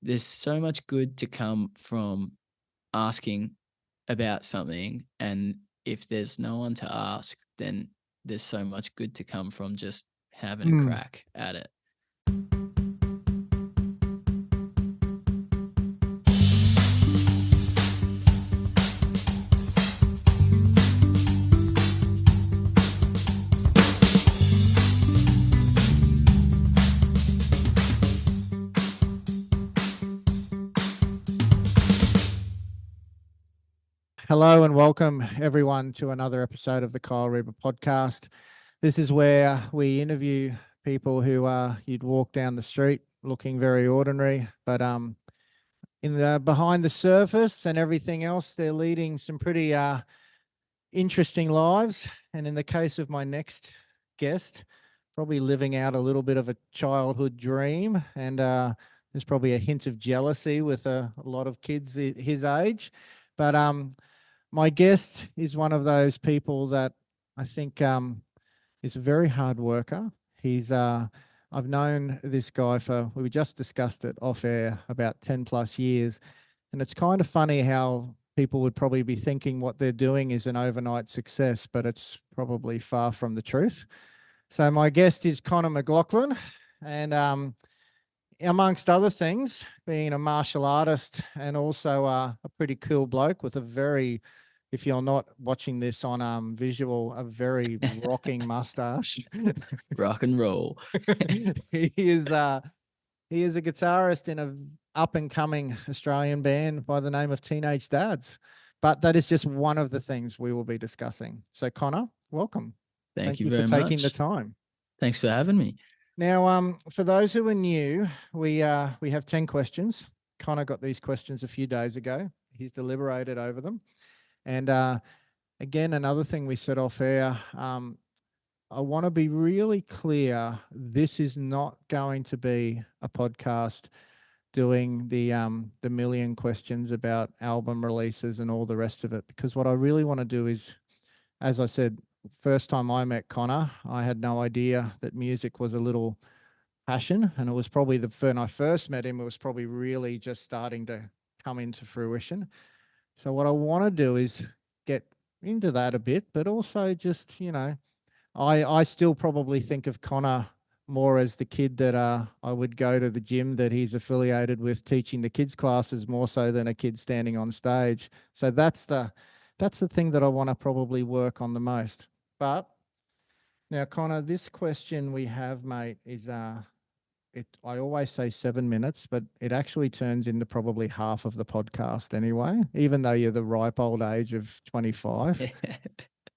there's so much good to come from asking about something, and if there's no one to ask, then there's so much good to come from just having a crack at it. Hello and welcome everyone to another episode of the Kyl Reber podcast. This is where we interview people who you'd walk down the street looking very ordinary, but in the behind the surface and everything else, they're leading some pretty interesting lives. And in the case of my next guest, probably living out a little bit of a childhood dream, and there's probably a hint of jealousy with a lot of kids his age, but my guest is one of those people that I think is a very hard worker. I've known this guy we just discussed it off air, about 10 plus years. And it's kind of funny how people would probably be thinking what they're doing is an overnight success, but it's probably far from the truth. So my guest is McLaughlin, and amongst other things, being a martial artist and also a pretty cool bloke with a very, if you're not watching this on visual, a very rocking mustache. Rock and roll. He is a guitarist in a up and coming Australian band by the name of Teenage Dads. But that is just one of the things we will be discussing. So Connor, welcome. Thank you for very taking much. the time. Thanks for having me. Now, for those who are new, we have 10 questions. Connor got these questions a few days ago. He's deliberated over them. And again, another thing we said off air, I want to be really clear. This is not going to be a podcast doing the million questions about album releases and all the rest of it, because what I really want to do is, as I said, first time I met Connor, I had no idea that music was a little passion. And it was probably when I first met him, it was probably really just starting to come into fruition. So what I want to do is get into that a bit, but also just, I still probably think of Connor more as the kid that I would go to the gym that he's affiliated with, teaching the kids classes more so than a kid standing on stage. So that's the thing that I want to probably work on the most. But now, Connor, this question we have, mate, is I always say 7 minutes, but it actually turns into probably half of the podcast anyway, even though you're the ripe old age of 25.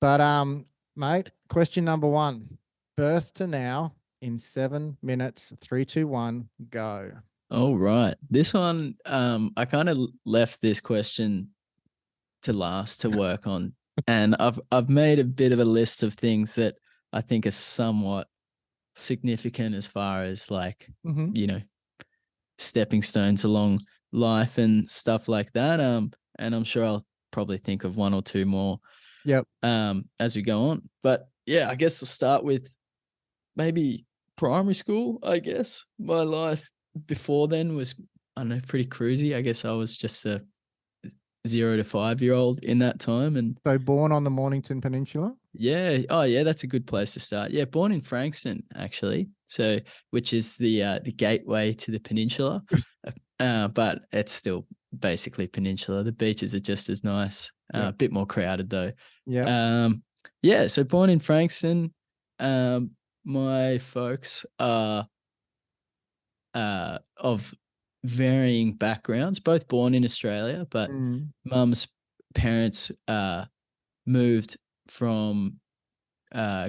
But mate, question number 1, birth to now in 7 minutes, 3, 2, 1, go. All right. This one, I kind of left this question to last to work on. And I've made a bit of a list of things that I think are somewhat significant as far as stepping stones along life and stuff like that. And I'm sure I'll probably think of one or two more as we go on. But yeah, I guess I'll start with maybe primary school. I guess my life before then was, I don't know, pretty cruisy. I guess I was just a 0 to 5 year old in that time. And so born on the Mornington Peninsula? Yeah. Oh, yeah. That's a good place to start. Yeah. Born in Frankston, actually. So, which is the gateway to the peninsula. But it's still basically peninsula. The beaches are just as nice. A bit more crowded though. Yeah. Yeah. So born in Frankston. My folks are of varying backgrounds, both born in Australia, but mum's parents moved from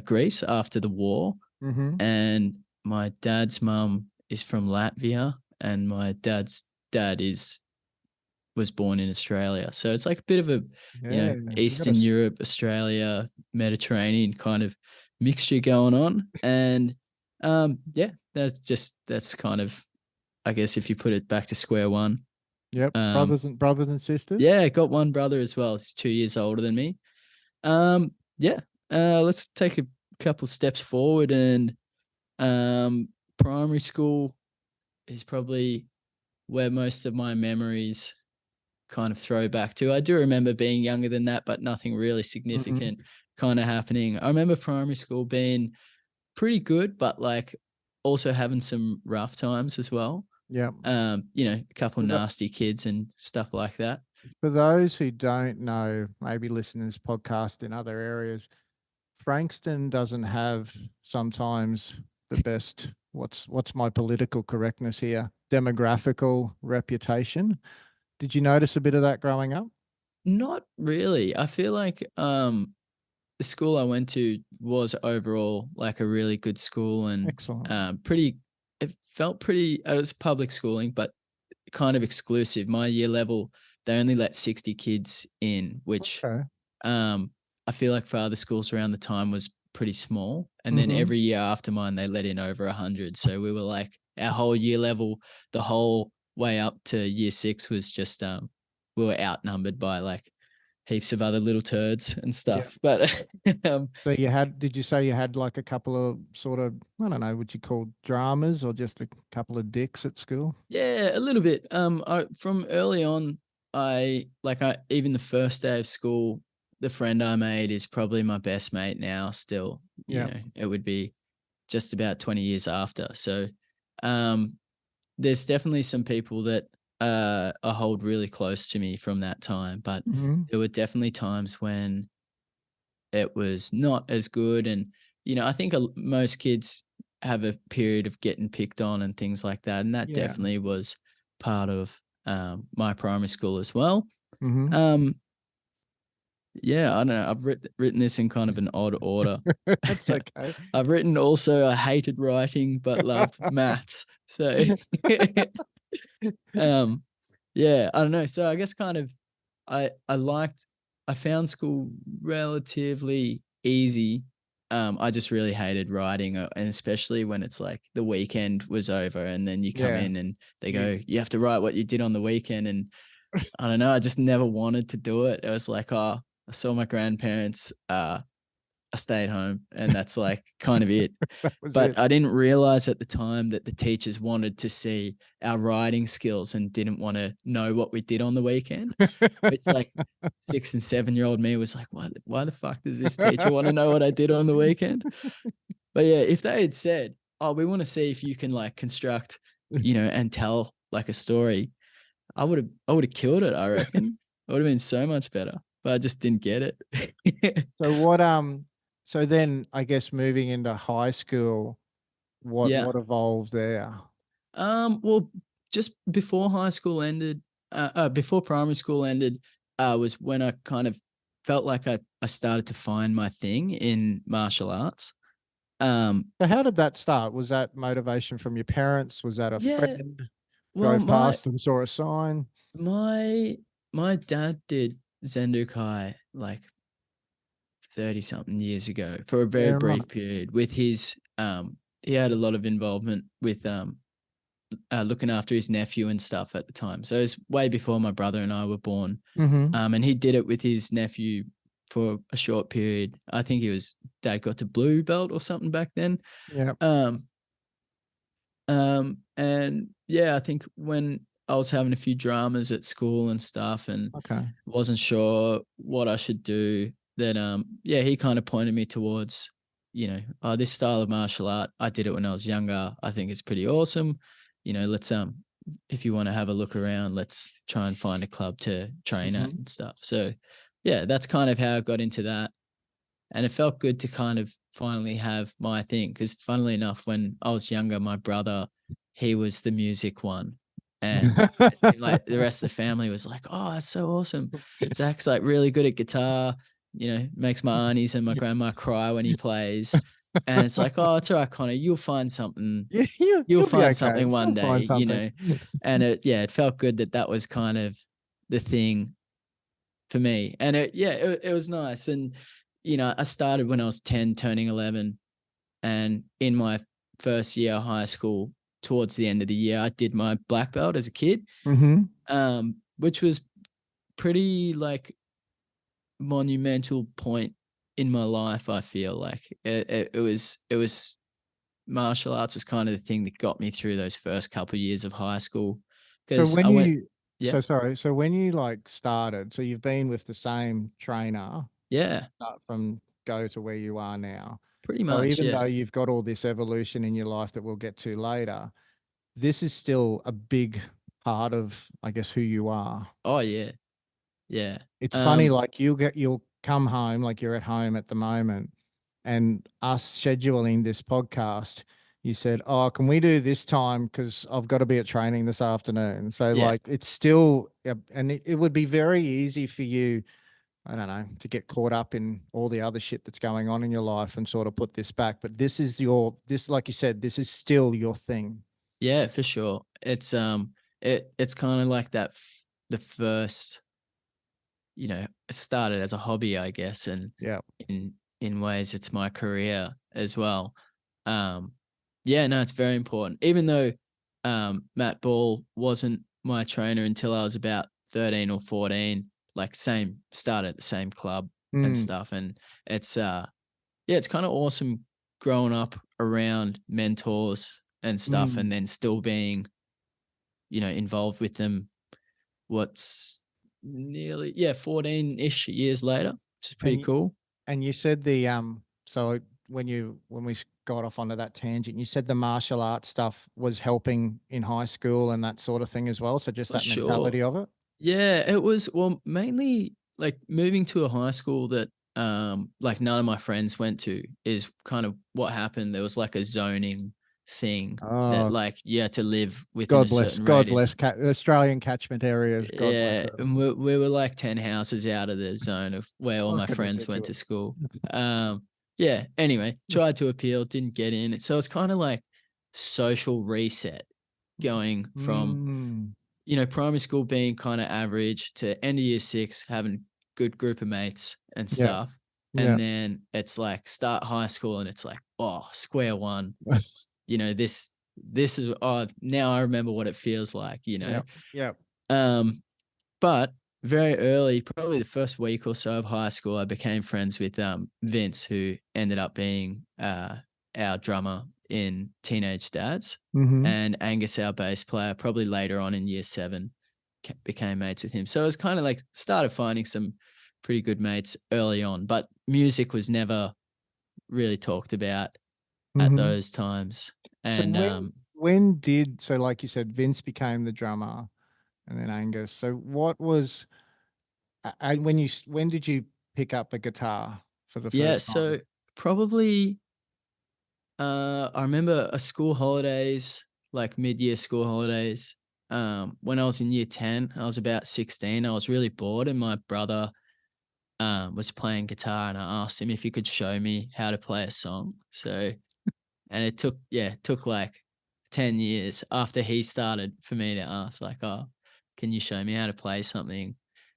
Greece after the war, and my dad's mum is from Latvia, and my dad's dad was born in Australia. So it's like a bit of a Eastern Europe, Australia, Mediterranean kind of mixture going on. And that's kind of, I guess, if you put it back to square one. Yep. Brothers and sisters. Yeah, got one brother as well. He's 2 years older than me. Let's take a couple steps forward, and primary school is probably where most of my memories kind of throw back to. I do remember being younger than that, but nothing really significant kind of happening. I remember primary school being pretty good, but like also having some rough times as well. Yeah. A couple nasty kids and stuff like that. For those who don't know, maybe listen to this podcast in other areas, Frankston doesn't have sometimes the best, what's my political correctness here, demographical reputation. Did you notice a bit of that growing up? Not really. I feel like the school I went to was overall like a really good school and Excellent. it felt pretty, it was public schooling, but kind of exclusive. My year level, they only let 60 kids in, which I feel like for other schools around the time was pretty small. And then every year after mine, they let in over 100. So we were like, our whole year level, the whole way up to year 6 was just, we were outnumbered by like heaps of other little turds and stuff. But so did you say you had like a couple of sort of, I don't know, what you call dramas or just a couple of dicks at school? Yeah, a little bit. From early on, even the first day of school, the friend I made is probably my best mate now still. It would be just about 20 years after. So there's definitely some people that I hold really close to me from that time, but there were definitely times when it was not as good. And, I think most kids have a period of getting picked on and things like that. And that definitely was part of my primary school as well. Yeah, I don't know. I've written this in kind of an odd order. That's okay. I've written also I hated writing but loved maths. So yeah, I don't know. So I guess kind of I found school relatively easy. I just really hated writing, and especially when it's like the weekend was over and then you come in and they go, you have to write what you did on the weekend. And I don't know, I just never wanted to do it. It was like, I saw my grandparents, I stayed home and that's like kind of it. But I didn't realize at the time that the teachers wanted to see our writing skills and didn't want to know what we did on the weekend. Which like 6 and 7-year-old me was like, why the fuck does this teacher want to know what I did on the weekend? But yeah, if they had said, oh, we want to see if you can like construct, and tell like a story, I would have killed it, I reckon. It would have been so much better. But I just didn't get it. So then I guess moving into high school, what evolved there? Well, just before high school ended, before primary school ended, was when I kind of felt like I started to find my thing in martial arts. So how did that start? Was that motivation from your parents? Was that a friend drove past and saw a sign? My dad did Zendukai like 30 something years ago for a very brief period with his he had a lot of involvement with looking after his nephew and stuff at the time. So it was way before my brother and I were born. And he did it with his nephew for a short period. I think dad got to blue belt or something back then. And yeah, I think when I was having a few dramas at school and stuff and wasn't sure what I should do, that he kind of pointed me towards, this style of martial art. I did it when I was younger. I think it's pretty awesome. Let's if you want to have a look around, let's try and find a club to train at and stuff. So yeah, that's kind of how I got into that. And it felt good to kind of finally have my thing. Because funnily enough, when I was younger, my brother, he was the music one. And like the rest of the family was like, oh, that's so awesome. Zach's like really good at guitar, makes my aunties and my grandma cry when he plays. And it's like, oh, it's all right, Connor, you'll find something. You'll find something one day, And it felt good that was kind of the thing for me. And it was nice. And, I started when I was 10, turning 11. And in my first year of high school, towards the end of the year, I did my black belt as a kid, which was pretty like monumental point in my life. I feel like it was martial arts was kind of the thing that got me through those first couple of years of high school, So because when I went, you, yeah, so sorry, so when you like started, so you've been with the same trainer yeah, from go to where you are now. pretty So much, even yeah. though you've got all this evolution in your life that we'll get to later, this is still a big part of, I guess, who you are. Oh yeah, yeah. It's funny, Um, like you'll come home, like you're at home at the moment, and us scheduling this podcast, you said, "Oh, can we do this time? Because I've got to be at training this afternoon." So yeah, like it's still, and it would be very easy for you, I don't know, to get caught up in all the other shit that's going on in your life and sort of put this back. But this is this, like you said, this is still your thing. yeah, for sure. It's kind of like that. The first, it started as a hobby, I guess, and Yeah. in ways, it's my career as well. Um, yeah, no, it's very important. Even though Matt Ball wasn't my trainer until I was about 13 or 14, like same started at the same club and Mm, stuff. And it's yeah, it's kind of awesome growing up around mentors and stuff mm. and then still being, involved with them. What's nearly, yeah, 14-ish years later, which is pretty And cool. And you said the so when we got off onto that tangent, you said the martial arts stuff was helping in high school and that sort of thing as well. So just For that sure. mentality of it. Yeah, it was, well, mainly like moving to a high school that like none of my friends went to is kind of what happened. There was like a zoning thing that Oh, like you had to live within a certain God bless radius. Australian catchment areas. God bless Yeah, them. and we were like 10 houses out of the zone of where all my Fucking friends went to ridiculous. school. Yeah, anyway, tried to appeal, didn't get in. So it's kind of like social reset going from, Mm, primary school being kind of average to end of year six, having good group of mates and yeah, stuff. yeah, And then it's like start high school and it's like, oh, square one. This is, oh, now I remember what it feels like. yeah, yeah. Um, but very early, probably the first week or so of high school, I became friends with Vince, who ended up being our drummer in Teenage Dads, Mm-hmm. and Angus, our bass player, probably later on in year seven, became mates with him. So it was kind of like started finding some pretty good mates early on, but music was never really talked about at Mm-hmm. those times. So And so like you said, Vince became the drummer and then Angus. So what was and when did you pick up a guitar for the yeah, first so time? probably I remember a school holidays, like mid-year school holidays. When I was in year 10, I was about 16. I was really bored, and my brother was playing guitar, and I asked him if he could show me how to play a song. So, and it took like 10 years after he started for me to ask, like, oh, can you show me how to play something?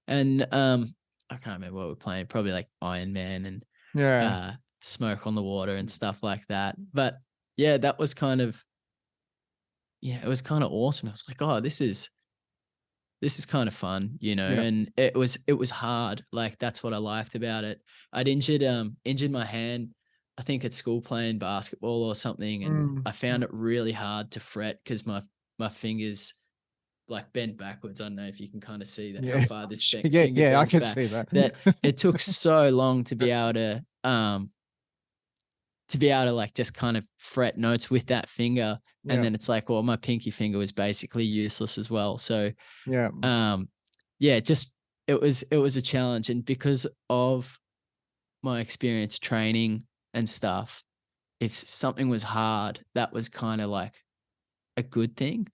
And I can't remember what we're playing, probably like Iron Man and Yeah, uh, Smoke on the Water and stuff like that. But yeah, that was kind of, it was kind of awesome. I was like, oh, this is kind of fun. yeah. And it was hard. Like that's what I liked about it. I'd injured my hand, I think at school playing basketball or something, and Mm, I found mm. it really hard to fret because my fingers like bent backwards. I don't know if you can kind of see that how Yeah, far this yeah, finger yeah. I bends can back. see that. That it took so long to be able to like just kind of fret notes with that finger. And Yeah, then it's like, well, my pinky finger was basically useless as well. So yeah. um yeah, just it was a challenge. And because of my experience training and stuff, if something was hard, that was kind of like a good thing.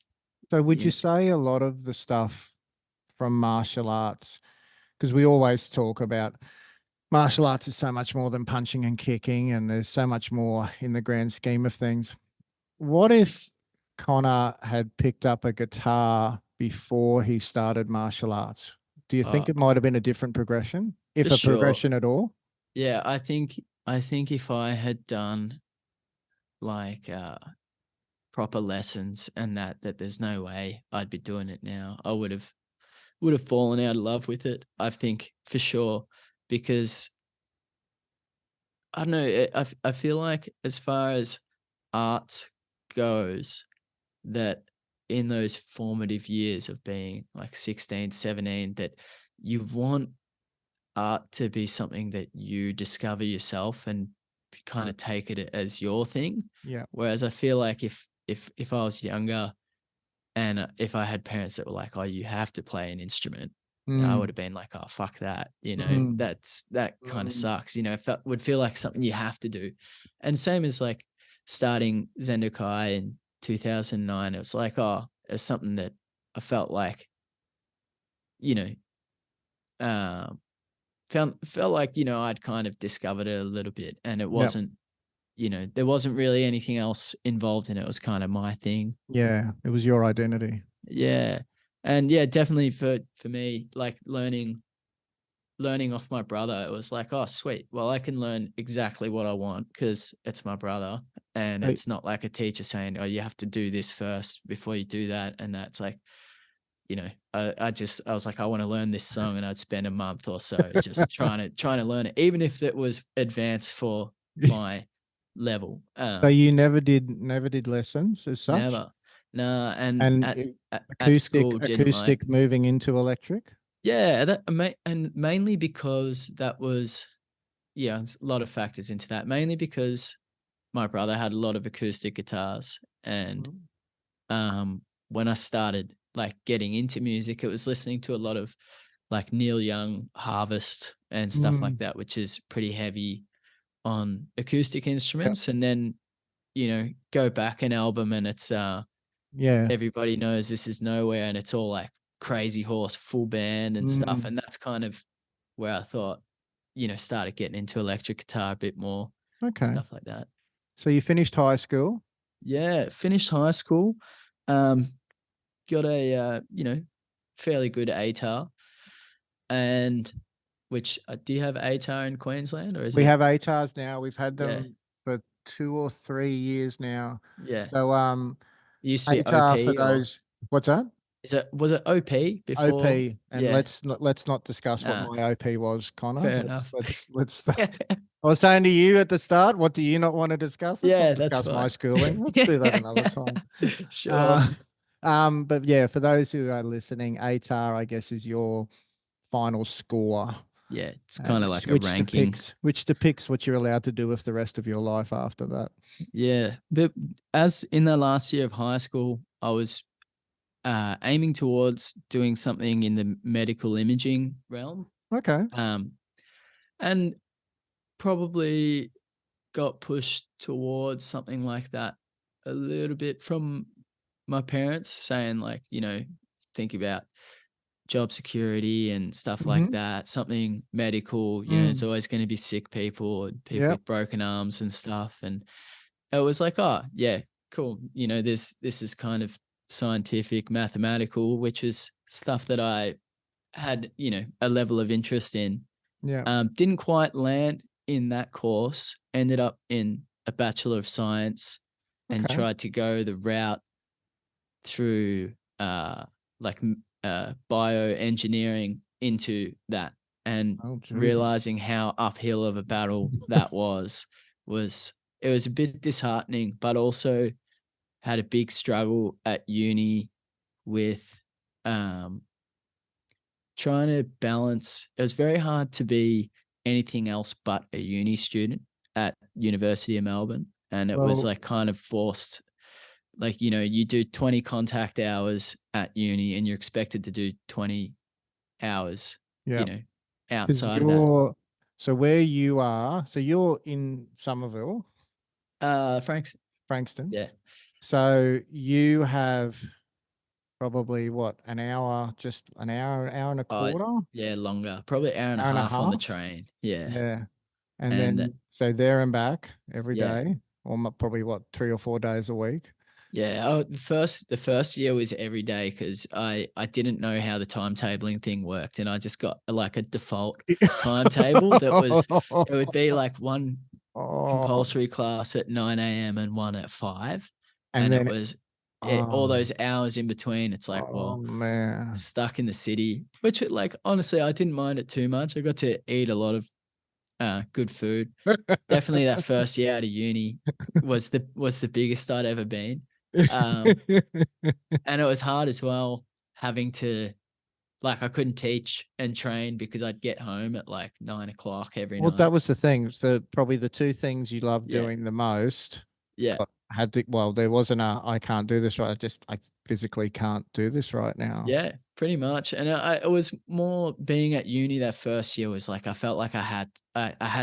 So would you You say a lot of the stuff from martial arts, because we always talk about martial arts is so much more than punching and kicking, and there's so much more in the grand scheme of things. What if Connor had picked up a guitar before he started martial arts? Do you think uh, it might have been a different progression, for if a sure. progression at all? Yeah, I think if I had done like proper lessons and that there's no way I'd be doing it now. I would have fallen out of love with it, I think, for sure, because I don't know, I feel like as far as art goes, that in those formative years of being like 16, 17, that you want art to be something that you discover yourself and kind of take it as your thing. Yeah. Whereas I feel like if I was younger and if I had parents that were like, "Oh, you have to play an instrument," I would have been like, "Oh, fuck that," that kind of sucks. It would feel like something you have to do. And same as like starting Zendokai in 2009, it was like, oh, it's something that I felt like, you know, felt like, I'd kind of discovered it a little bit, and it Yeah. wasn't, there wasn't really anything else involved in it. It was kind of my thing. Yeah. It was your identity. Yeah. And yeah, definitely for me, like learning off my brother, it was like, oh, sweet. Well, I can learn exactly what I want because it's my brother. And Hey. it's not like a teacher saying, oh, you have to do this first before you do that. And that's like, I was like, I want to learn this song, and I'd spend a month or so just trying to learn it, even if it was advanced for my level. So you never did lessons as such? Never. No. And And at school didn't like. moving into electric? Yeah, and mainly because that was, there's a lot of factors into that. Mainly because my brother had a lot of acoustic guitars, and when I started like getting into music, it was listening to a lot of like Neil Young, Harvest, and stuff like that, which is pretty heavy on acoustic instruments. And then go back an album, and it's Yeah. Everybody Knows This Is Nowhere, and it's all like Crazy Horse full band and stuff. And that's kind of where I thought, started getting into electric guitar a bit more. Okay. Stuff like that. So you finished high school? Yeah, finished high school. Got a fairly good ATAR, and which do you have ATAR in Queensland, or is We it? have ATARs now. We've had Yeah, them for 2 or 3 years now. yeah. So It used to be ATAR for OP, or those. What's that? was it OP before? OP, and Yeah, let's not discuss what nah, my OP was, Connor. fair Let's enough. let's. I was saying to you at the start, what do you not want to discuss? Let's not Yeah, that's discuss my fine. schooling. Let's do that another time. Sure. But yeah, for those who are listening, ATAR, I guess, is your final score, Yeah, it's kind of which, like a ranking. which depicts what you're allowed to do with the rest of your life after that. Yeah, but as in the last year of high school, I was aiming towards doing something in the medical imaging realm. Okay. And probably got pushed towards something like that a little bit from my parents, saying like, think about job security and stuff like that, something medical. There's always going to be sick people and people with broken arms and stuff. And it was like, oh yeah, cool. This is kind of scientific, mathematical, which is stuff that I had, a level of interest in. Yeah. Didn't quite land in that course, ended up in a Bachelor of Science, and Okay. tried to go the route through bioengineering into that, and realizing how uphill of a battle that was it was a bit disheartening, but also had a big struggle at uni with trying to balance. It was very hard to be anything else but a uni student at University of Melbourne. And it was like kind of forced, like, you do 20 contact hours at uni and you're expected to do 20 hours, outside of that. So where you are, so you're in Somerville. Frankston. Yeah. So you have probably what, an hour, just an hour and a quarter? Yeah, longer. Probably hour and a half on the train. Yeah. Yeah. And then so there and back every day, or probably what, 3 or 4 days a week? Yeah. The first year was every day because I didn't know how the timetabling thing worked, and I just got like a default timetable that it would be like one compulsory class at 9 a.m. and one at 5. And then it was all those hours in between. It's like, well, man, stuck in the city, which like, honestly, I didn't mind it too much. I got to eat a lot of good food. Definitely that first year out of uni was the biggest I'd ever been. And it was hard as well having to, like, I couldn't teach and train because I'd get home at like 9 o'clock every Well, that night. was the thing. So probably the two things you loved Yeah. doing the most Yeah. had to, well, there wasn't a, I can't do this right. I physically can't do this right now. Yeah, pretty much. And it was more being at uni that first year was like, I felt like I had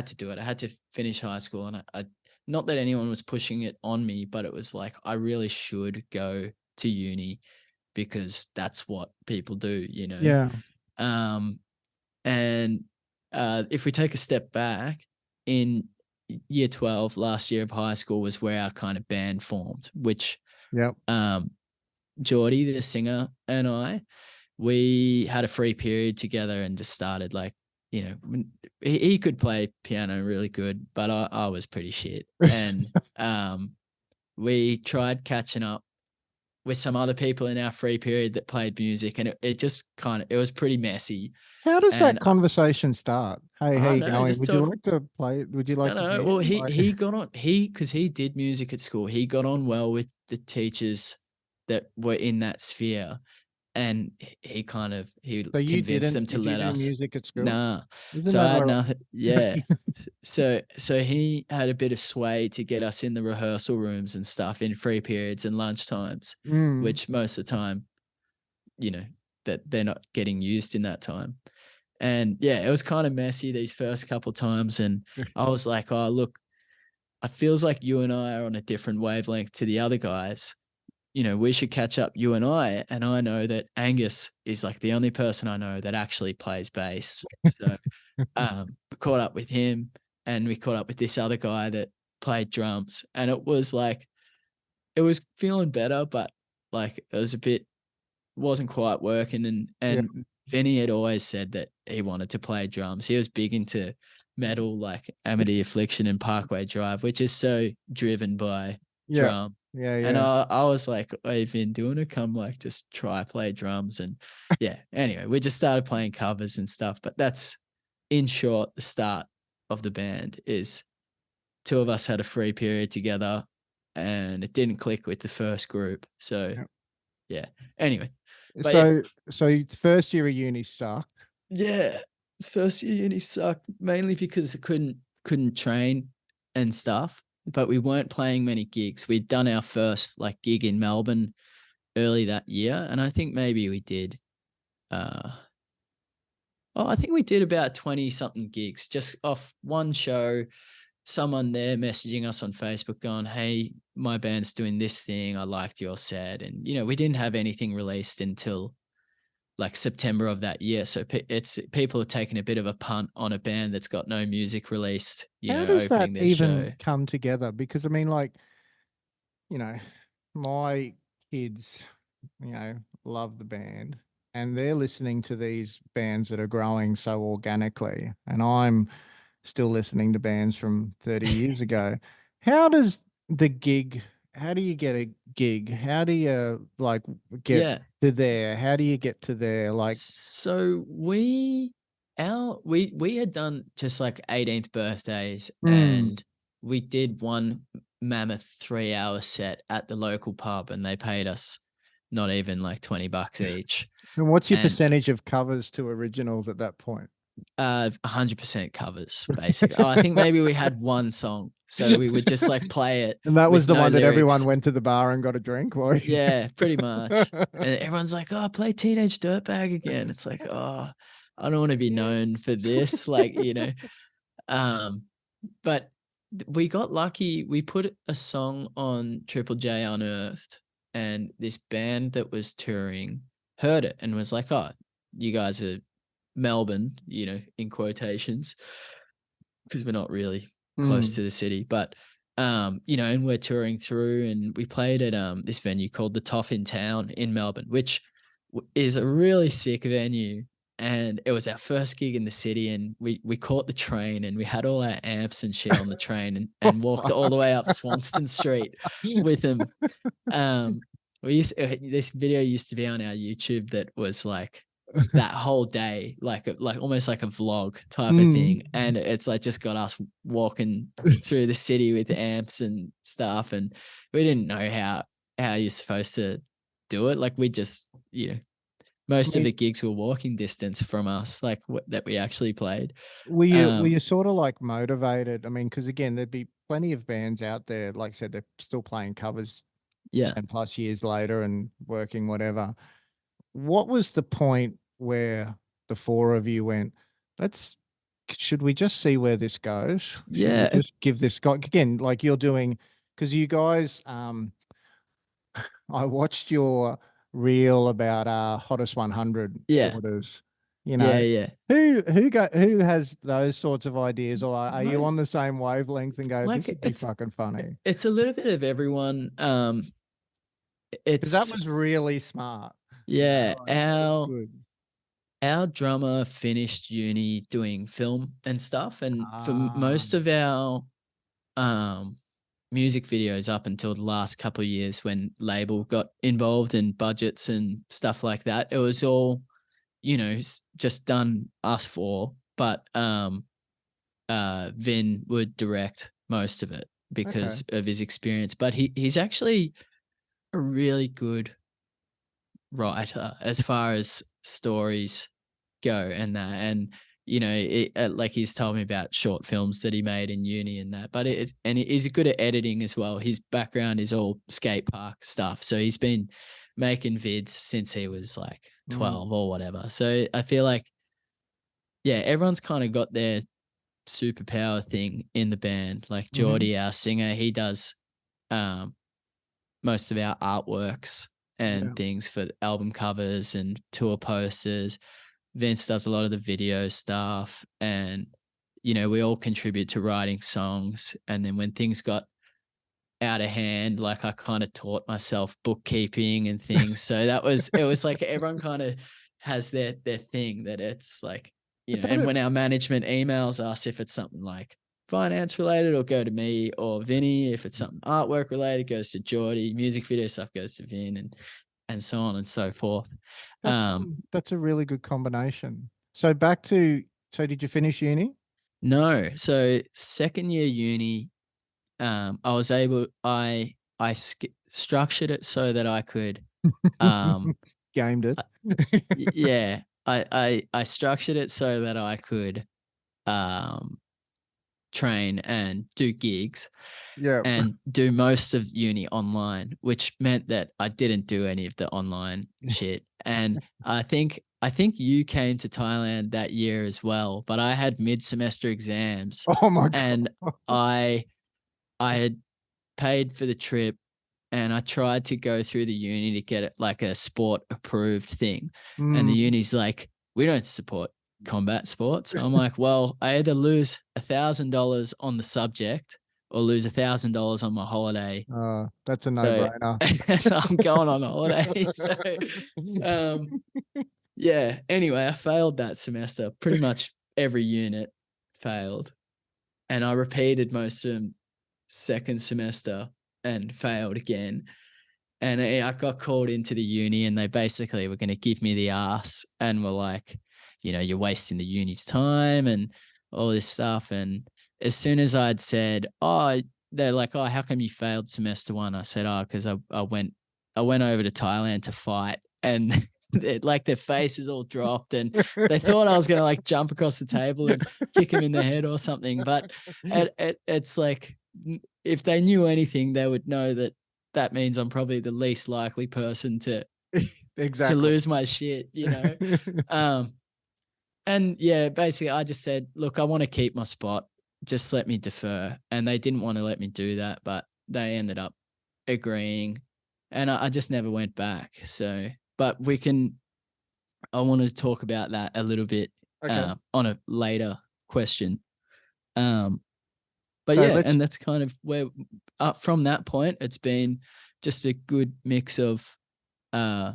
to do it. I had to finish high school, and I not that anyone was pushing it on me, but it was like, I really should go to uni because that's what people do, you know? Yeah. Um, and if we take a step back, in year 12, last year of high school was where our kind of band formed, which Yep. Geordie, the singer, and we had a free period together and just started like, you know, he could play piano really good, but I was pretty shit. And we tried catching up with some other people in our free period that played music, and it just kind of, it was pretty messy. How does that And conversation start? Hey, how I you don't know, going? just Would you talk. like to play? Would you I like don't to know. Well, jam? he got on, because he did music at school. He got on well with the teachers that were in that sphere, and he So you convinced didn't? them to Did you let do us. music at school? Nah. Isn't So I that had ironic? nothing. Yeah. So he had a bit of sway to get us in the rehearsal rooms and stuff in free periods and lunch times, Mm. which most of the time, you know, that they're not getting used in that time. And yeah, it was kind of messy these first couple times. And I was like, oh, look, it feels like you and I are on a different wavelength to the other guys. You know, we should catch up, you and I. And I know that Angus is like the only person I know that actually plays bass. So we caught up with him, and we caught up with this other guy that played drums. And it was like, it was feeling better, but like it was a bit, wasn't quite working. Yeah. And Vinny had always said that he wanted to play drums. He was big into metal, like Amity Affliction and Parkway Drive, which is so driven by Yeah. drum. Yeah. And Yeah. I was like, hey, Vin, do you want to come like just try play drums? And yeah, anyway, we just started playing covers and stuff. But that's, in short, the start of the band. Is two of us had a free period together, and it didn't click with the first group. So yeah. Anyway, but yeah, So first year of uni sucked. yeah, first year uni sucked mainly because I couldn't train and stuff. But we weren't playing many gigs. We'd done our first like gig in Melbourne early that year, and I think maybe we did. I think we did about 20 something gigs just off one show. Someone there messaging us on Facebook going, hey, my band's doing this thing. I liked your set. And, you know, we didn't have anything released until like September of that year. So it's people are taking a bit of a punt on a band that's got no music released, you How know, does that opening their show. even come together? Because I mean, like, you know, my kids, love the band, and they're listening to these bands that are growing so organically, and I'm still listening to bands from 30 years ago. How does the gig, how do you get a gig? How do you like get Yeah. to there? How do you get to there? Like, So we had done just like 18th birthdays, mm, and we did one mammoth 3-hour set at the local pub, and they paid us not even like $20 each. and what's your And percentage of covers to originals at that point? 100% covers, basically. I think maybe we had one song, so we would just like play it And that was with the no one that everyone lyrics. went to the bar and got a drink, or Yeah, pretty much. And everyone's like, oh, play Teenage Dirtbag again. It's like, oh, I don't want to be known for this. Like, you know, but we got lucky. We put a song on Triple J Unearthed, and this band that was touring heard it and was like, oh, you guys are Melbourne, you know, in quotations, because we're not really close Mm. to the city. But you know, and we're touring through, and we played at this venue called the Toff in Town in Melbourne, which is a really sick venue. And it was our first gig in the city, and we caught the train, and we had all our amps and shit on the train, and walked all the way up Swanston Street with them. This video used to be on our YouTube that was like that whole day, like almost like a vlog type of thing. Mm. And it's like just got us walking through the city with amps and stuff. And we didn't know how how you're supposed to do it. Like we just, I most of mean, the gigs were walking distance from us, like that we actually played. were you sort of like motivated? I mean, because again, there'd be plenty of bands out there, like I said, they're still playing covers Yeah. 10 plus years later and working whatever. What was the point where the four of you went, let's, should we just see where this goes? Should we Yeah. just give this guy again, like you're doing, because you guys, I watched your reel about hottest 100 Yeah. orders. You Yeah. know, Yeah. who has those sorts of ideas, or are you Like, on the same wavelength and go, this like would be fucking funny? it's a little bit of everyone. Because that It's was really smart. yeah, Like, that was good. our drummer finished uni doing film and stuff, and for Ah, most of our um music videos up until the last couple of years when label got involved in budgets and stuff like that, it was all, just done us four, but Vin would direct most of it okay. because of his experience. But he's actually a really good writer as far as stories go and that. And like he's told me about short films that he made in uni and that. But he's good at editing as well. His background is all skate park stuff, so he's been making vids since he was like Mm, 12 or whatever. So I feel like, yeah, everyone's kind of got their superpower thing in the band. Like hmm. Geordie, our singer, he does um, most of our artworks and Yeah. things for album covers and tour posters. Vince does a lot of the video stuff, and we all contribute to writing songs. And then when things got out of hand, like I kind of taught myself bookkeeping and things. So it was like everyone kind of has their thing that it's like, But and that, when our management emails us, if it's something like finance related, it'll go to me or Vinny. If it's something artwork related, it goes to Geordie. Music video stuff goes to Vin, and so on and so forth. that's a really good combination. So back to, so did you finish uni? No, so second year uni, I was able, structured it so that I could, um, Gamed it. uh, yeah, I structured it so that I could, um, train and do gigs Yeah. and do most of uni online, which meant that I didn't do any of the online shit. And I think you came to Thailand that year as well, but I had mid-semester exams, Oh my and God. I I had paid for the trip, and I tried to go through the uni to get it like a sport approved thing. And the Mm. uni's like, we don't support combat sports. I'm like, well, I either lose $1,000 on the subject or lose $1,000 on my holiday. That's a So, no-brainer. so I'm going on holiday. So, um, yeah. Anyway, I failed that semester. Pretty much every unit failed, and I repeated most of them second semester and failed again. And I got called into the uni, and they basically were going to give me the ass and were like, you're wasting the uni's time and all this stuff. And as soon as I'd said, oh, they're like, oh, how come you failed semester one? I said, oh, because I went over to Thailand to fight, and like their faces all dropped, and they thought I was going to like jump across the table and kick him in the head or something. But it's like, if they knew anything, they would know that that means I'm probably the least likely person to Exactly. lose my shit. Um, and yeah, basically, I just said, look, I want to keep my spot. Just let me defer. And they didn't want to let me do that, but they ended up agreeing, and I just never went back. So, but I want to talk about that a little bit Okay. on a later question. Um, but So yeah, let's, and that's kind of where up from that point, it's been just a good mix of uh,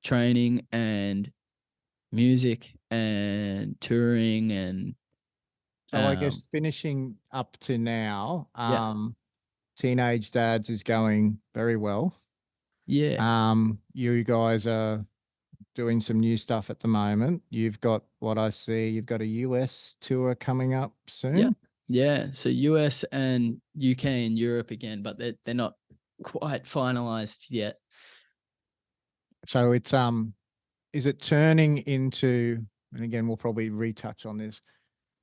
training and music and touring and so I um, guess finishing up to now, yeah, Teenage Dads is going very well. yeah, You guys are doing some new stuff at the moment. You've got what I see, you've got a US tour coming up yeah, soon. yeah. So US and UK and Europe again, but they're not. quite finalized yet. So it's is it turning into, and again we'll probably retouch on this,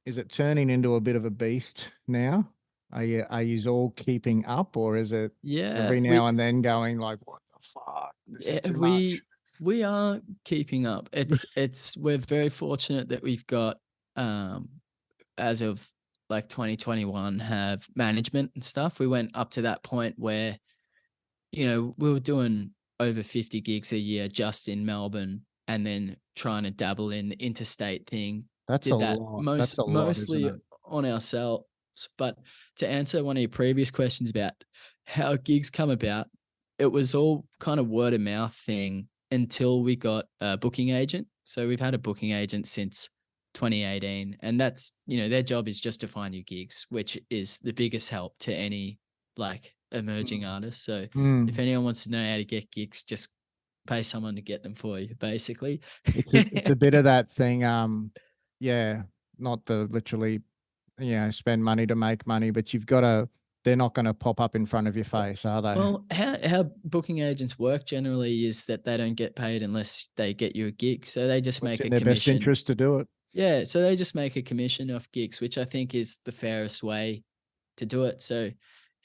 is it turning into a bit of a beast now? Are you all keeping up, or is it Yeah, every now and then going like, what the fuck? This is too much. we are keeping up. It's we're very fortunate that we've got as of like 2021 have management and stuff. We went up to that point where, we were doing over 50 gigs a year just in Melbourne, and then trying to dabble in the interstate thing. That's a Did that lot. That's a lot, isn't mostly it? on ourselves. But to answer one of your previous questions about how gigs come about, it was all kind of word of mouth thing until we got a booking agent. So we've had a booking agent since 2018, and that's, their job is just to find you gigs, which is the biggest help to any like emerging artist. So if anyone wants to know how to get gigs, just pay someone to get them for you, basically. It's a bit of that thing. Yeah, not the literally, spend money to make money, but they're not going to pop up in front of your face, are they? Well, how booking agents work generally is that they don't get paid unless they get you a gig. So they just It's make in a their best commission. interest to do it. Yeah, so they just make a commission off gigs, which I think is the fairest way to do it. So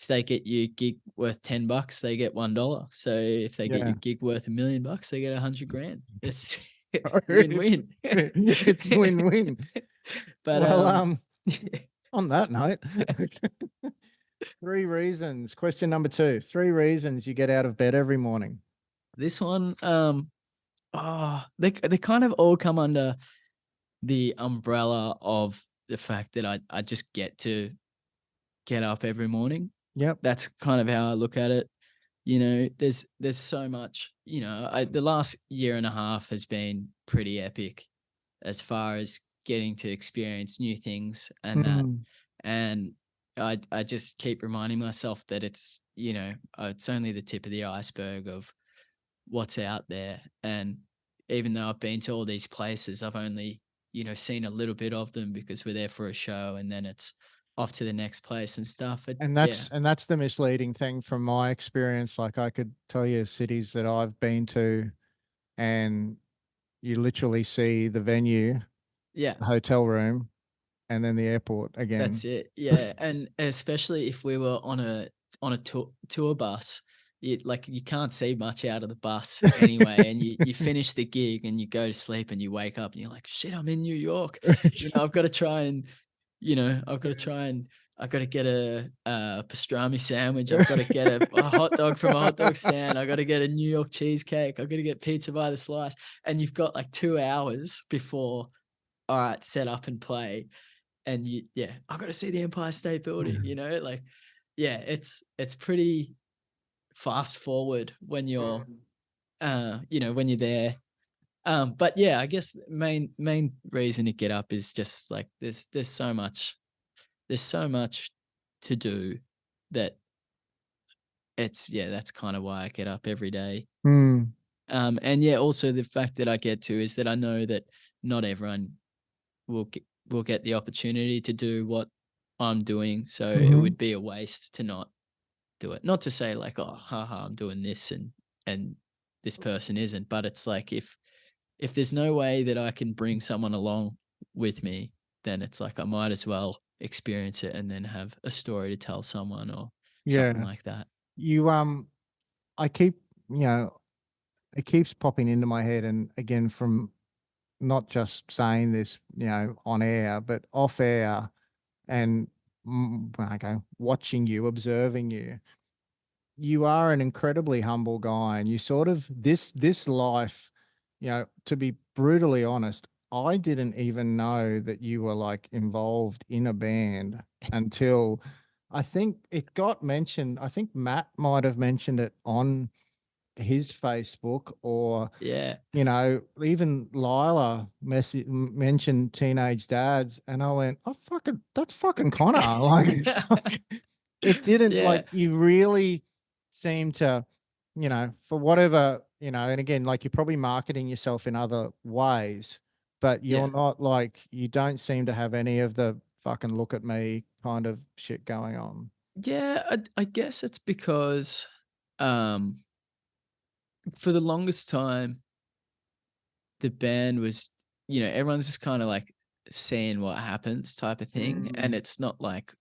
if they get you a gig worth $10, they get $1. So if they get you Yeah. a gig worth $1 million, they get 100 grand. It's it's win-win. it's win-win. But Well, on that note, 3 reasons. Question number 2. 3 reasons you get out of bed every morning. this one, they kind of all come under the umbrella of the fact that I just get to get up every morning. Yep. That's kind of how I look at it. There's so much, the last year and a half has been pretty epic as far as getting to experience new things and that. And I just keep reminding myself that it's, it's only the tip of the iceberg of what's out there. And even though I've been to all these places, I've only, seen a little bit of them because we're there for a show and then it's off to the next place and stuff. And that's the misleading thing from my experience. Like, I could tell you cities that I've been to, and you literally see the venue, yeah, the hotel room, and then the airport again. That's it. Yeah, and especially if we were on a tour bus, you can't see much out of the bus anyway, and you finish the gig and you go to sleep and you wake up and you're like, shit, I'm in New York. I've got to try and I've got to get a pastrami sandwich. I've got to get a hot dog from a hot dog stand. I've got to get a New York cheesecake. I've got to get pizza by the slice. And you've got like 2 hours before, all right, set up and play. And I've got to see the Empire State Building, it's pretty fast forward when you're, when you're there. But yeah, I guess main reason to get up is just like there's so much to do that that's kind of why I get up every day. And also the fact that I get to is that I know that not everyone will get the opportunity to do what I'm doing. So it would be a waste to not do it. Not to say like, oh, haha, I'm doing this and this person isn't, but it's like if there's no way that I can bring someone along with me, then it's like I might as well experience it and then have a story to tell someone or something like that. I keep, it keeps popping into my head, and again, from not just saying this, on air, but off air, and watching you, observing you. You are an incredibly humble guy, and you sort of this life, to be brutally honest, I didn't even know that you were like involved in a band until I think it got mentioned. I think Matt might have mentioned it on his Facebook, or even Lila mentioned Teenage Dads, and I went, "Oh, that's fucking Connor." Like, it didn't like you really seem to, for whatever, and again, like, you're probably marketing yourself in other ways, but you're not like, you don't seem to have any of the fucking look at me kind of shit going on. Yeah, I guess it's because for the longest time, the band was, everyone's just kind of like seeing what happens type of thing. And it's not like,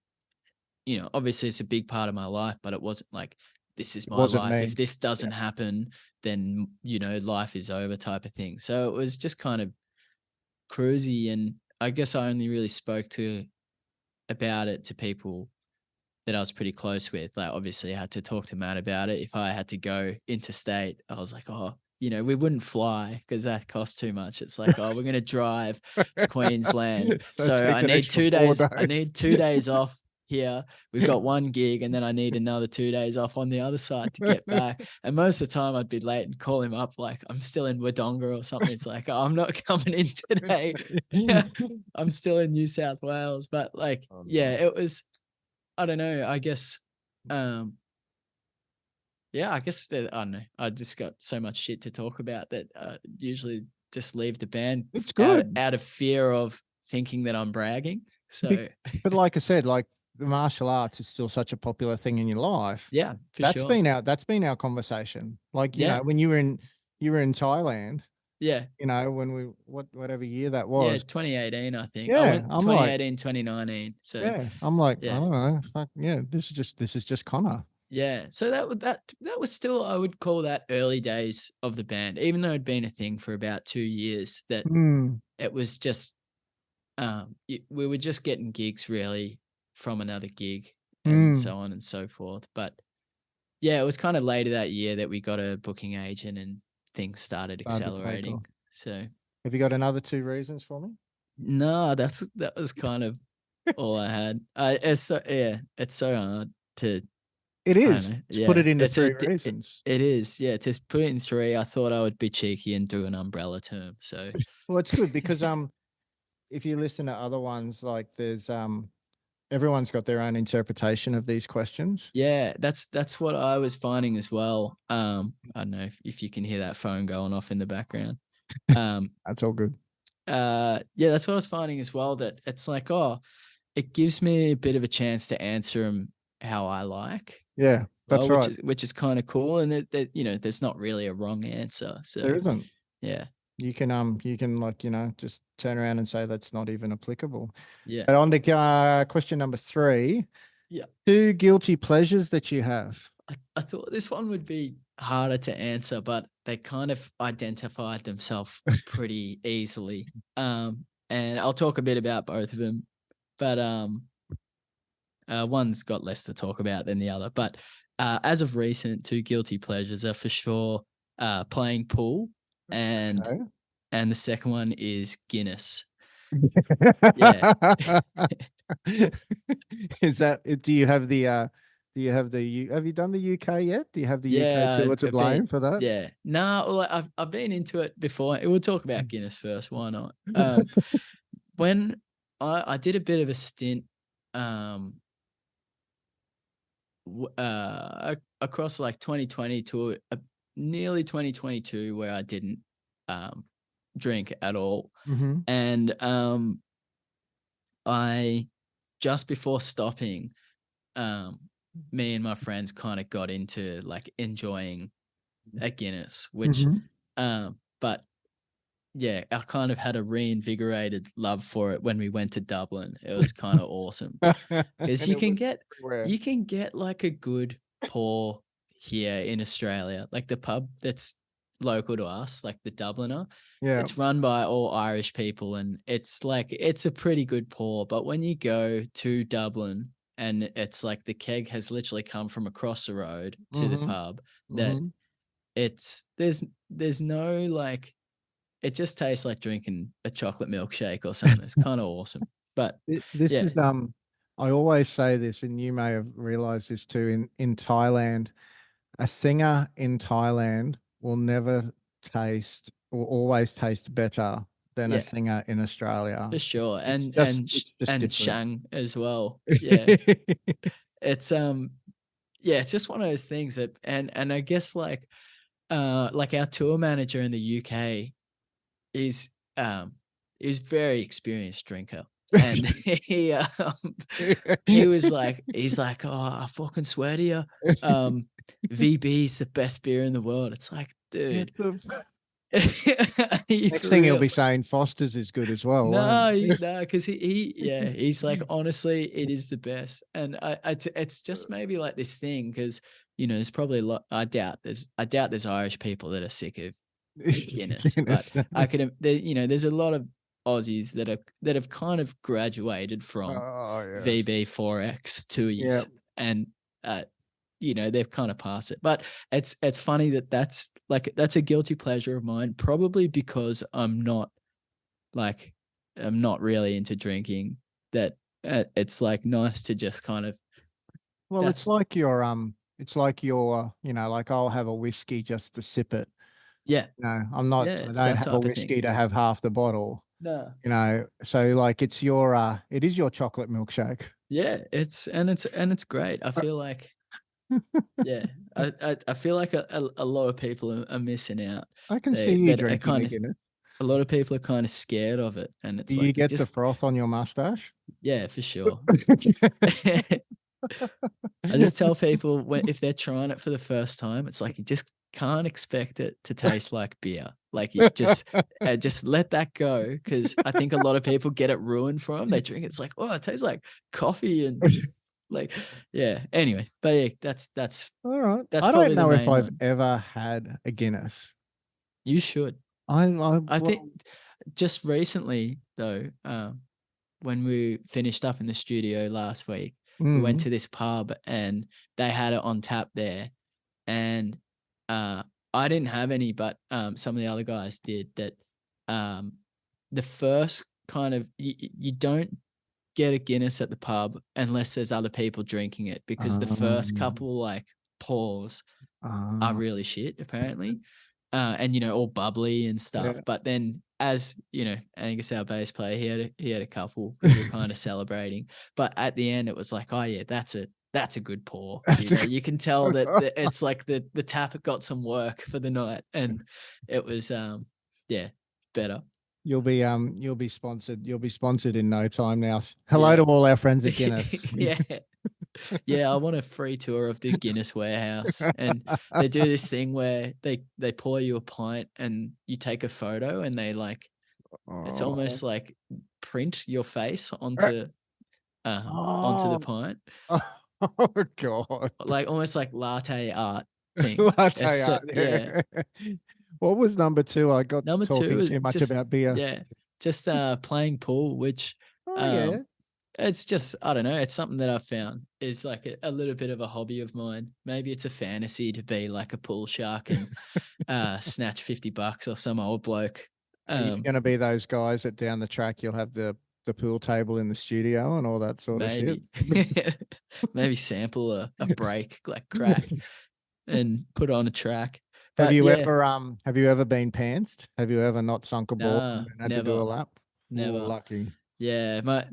obviously it's a big part of my life, but it wasn't like, this is It my wasn't life. me. If this doesn't happen, then, life is over type of thing. So it was just kind of cruisy. And I guess I only really spoke about it to people that I was pretty close with. Like, obviously I had to talk to Matt about it. If I had to go interstate, I was like, oh, we wouldn't fly because that costs too much. It's like, oh, we're going to drive to Queensland. So it So takes I an need extra 2 4 days. I days. need 2 days off here. We've got one gig and then I need another 2 days off on the other side to get back. And most of the time I'd be late and call him up like, I'm still in Wodonga or something. It's like, oh, I'm not coming in today. I'm still in New South Wales. But like, Oh, yeah, no. it was, I don't know. I guess, yeah, I guess that, I don't know. I just got so much shit to talk about that usually just leave the band It's out good. out of fear of thinking that I'm bragging. Be- So But like I said, like the martial arts is still such a popular thing in your life. yeah, for sure. That's been our conversation. Like, Yeah, when you were in Thailand, yeah, when we whatever year that yeah. was. 2018, I think. I Yeah, went I'm like, 2018, 2019. So yeah, I'm like, I yeah, don't know. Fuck, yeah, this is just Connor. yeah. So that was still, I would call that early days of the band, even though it'd been a thing for about 2 years. That Mm, it was just we were just getting gigs really from another gig and mm. so on and so forth. But yeah, it was kind of later that year that we got a booking agent and things started Hard to take accelerating. off. So Have you got another 2 reasons for me? no, that was kind of all I had. It's so hard to, It I don't is. know. To put Yeah, it into it's 3 reasons. it is. Yeah, to put it in three, I thought I would be cheeky and do an umbrella term. So Well, it's good because if you listen to other ones, like there's everyone's got their own interpretation of these questions. yeah, that's what I was finding as well. I don't know if you can hear that phone going off in the background. That's all good. Yeah, that's what I was finding as well. That it's like, oh, it gives me a bit of a chance to answer them how I like. Yeah, Well, that's right. which is kind of cool, and there's not really a wrong answer. There So isn't. yeah, You can like, just turn around and say that's not even applicable. yeah, But on to question number 3, yeah. 2 guilty pleasures that you have. I thought this one would be harder to answer, but they kind of identified themselves pretty easily. And I'll talk a bit about both of them, but one's got less to talk about than the other. But as of recent, 2 guilty pleasures are for sure playing pool, and Okay. the second one is Guinness. Yeah. Is that have you done the UK yet? Do you have the UK Yeah, tour to I've been, blame for that? yeah. No, well, I've been into it before. We'll talk about Guinness first. Why not? When I did a bit of a stint, across like 2020 to nearly 2022, where I didn't drink at all, Mm-hmm. and I just before stopping, me and my friends kind of got into like enjoying a Guinness, which, but yeah, I kind of had a reinvigorated love for it when we went to Dublin. It was kind of awesome because And it was everywhere. you can get like a good pour here in Australia, like the pub that's local to us, like the Dubliner. Yeah. It's run by all Irish people, and it's like it's a pretty good pour. But when you go to Dublin, and it's like the keg has literally come from across the road to the Mm-hmm. pub, that Mm-hmm. it's there's no like, it just tastes like drinking a chocolate milkshake or something. It's kind of awesome. But This yeah, is I always say this, and you may have realized this too, in Thailand, a singer in Thailand will never taste or always taste better than a yeah, singer in Australia. for sure. It's just And different. Shang as well. Yeah. It's yeah, it's just one of those things that, and I guess like our tour manager in the UK is very experienced drinker. and he was like, he's like, oh, I fucking swear to you, VB is the best beer in the world. It's like, dude. Next thing he'll be saying Foster's is good as well. No, because he's like, honestly, it is the best. And it's just maybe like this thing because there's probably a lot. I doubt there's Irish people that are sick of Guinness, but I could, there's a lot of Aussies that have kind of graduated from VB 4X 2s, and they've kind of passed it. But it's funny that's a guilty pleasure of mine, probably because I'm not really into drinking. That it's like nice to just kind of. Well, it's like your like I'll have a whiskey just to sip it. Yeah. No, I'm not. Yeah, I don't have a whiskey to have half the bottle. No. So like it is your chocolate milkshake. Yeah, it's great. I feel like. Yeah, I feel like a lot of people are missing out. I can see you drinking Guinness. A lot of people are kind of scared of it, and it's Do you get the froth on your mustache? Yeah, for sure. I just tell people if they're trying it for the first time, it's like you just can't expect it to taste like beer. Like you just let that go, because I think a lot of people get it ruined for them. They drink it, it's like, oh, it tastes like coffee and like, yeah. Anyway, but yeah, that's all right. That's I don't know if I've ever had a Guinness. You should. I think just recently though, when we finished up in the studio last week, we went to this pub and they had it on tap there, and I didn't have any, but some of the other guys did. That the first kind of you don't get a Guinness at the pub unless there's other people drinking it, because the first couple like pours are really shit apparently, and all bubbly and stuff. Yeah. But then, as Angus, our bass player, he had a couple because we were kind of celebrating. But at the end, it was like, oh yeah, that's a good pour. You can tell that it's like the tap got some work for the night, and it was better. You'll be sponsored. You'll be sponsored in no time now. Hello to all our friends at Guinness. Yeah, I want a free tour of the Guinness warehouse. And they do this thing where they pour you a pint and you take a photo, and they it's almost like print your face onto the pint. Oh God! Like almost like latte art thing. Latte art. Yeah. What was number 2? I got number talking 2 is too much about beer. Yeah, just playing pool, which it's just, I don't know, it's something that I've found is like a little bit of a hobby of mine. Maybe it's a fantasy to be like a pool shark and snatch $50 off some old bloke. Are you going to be those guys that down the track you'll have the pool table in the studio and all that sort of shit? Maybe sample a break, like crack, and put it on a track. But have you ever been pantsed? Have you ever not sunk a ball and had never, to do a lap? Never. Ooh, lucky. Yeah, my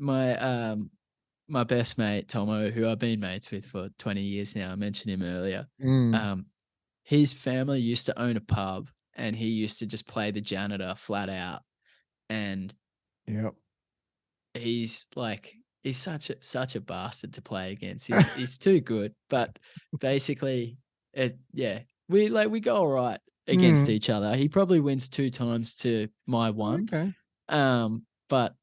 best mate Tomo, who I've been mates with for 20 years now, I mentioned him earlier. His family used to own a pub, and he used to just play the janitor flat out. And he's such a bastard to play against. He's too good, but basically, we go all right against each other. He probably wins 2 times to my 1. Okay. But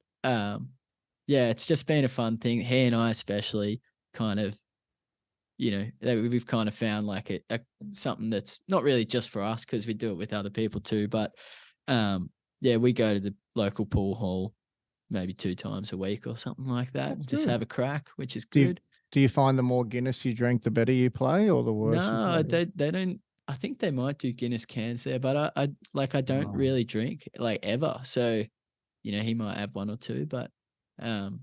it's just been a fun thing. He and I especially kind of, we've kind of found like a something that's not really just for us, because we do it with other people too. But we go to the local pool hall maybe 2 times a week or something like that. That's just good. Have a crack, which is good. Do you find the more Guinness you drink, the better you play, or the worse? No, they don't. I think they might do Guinness cans there, but I don't really drink like ever. So, he might have 1 or 2, but and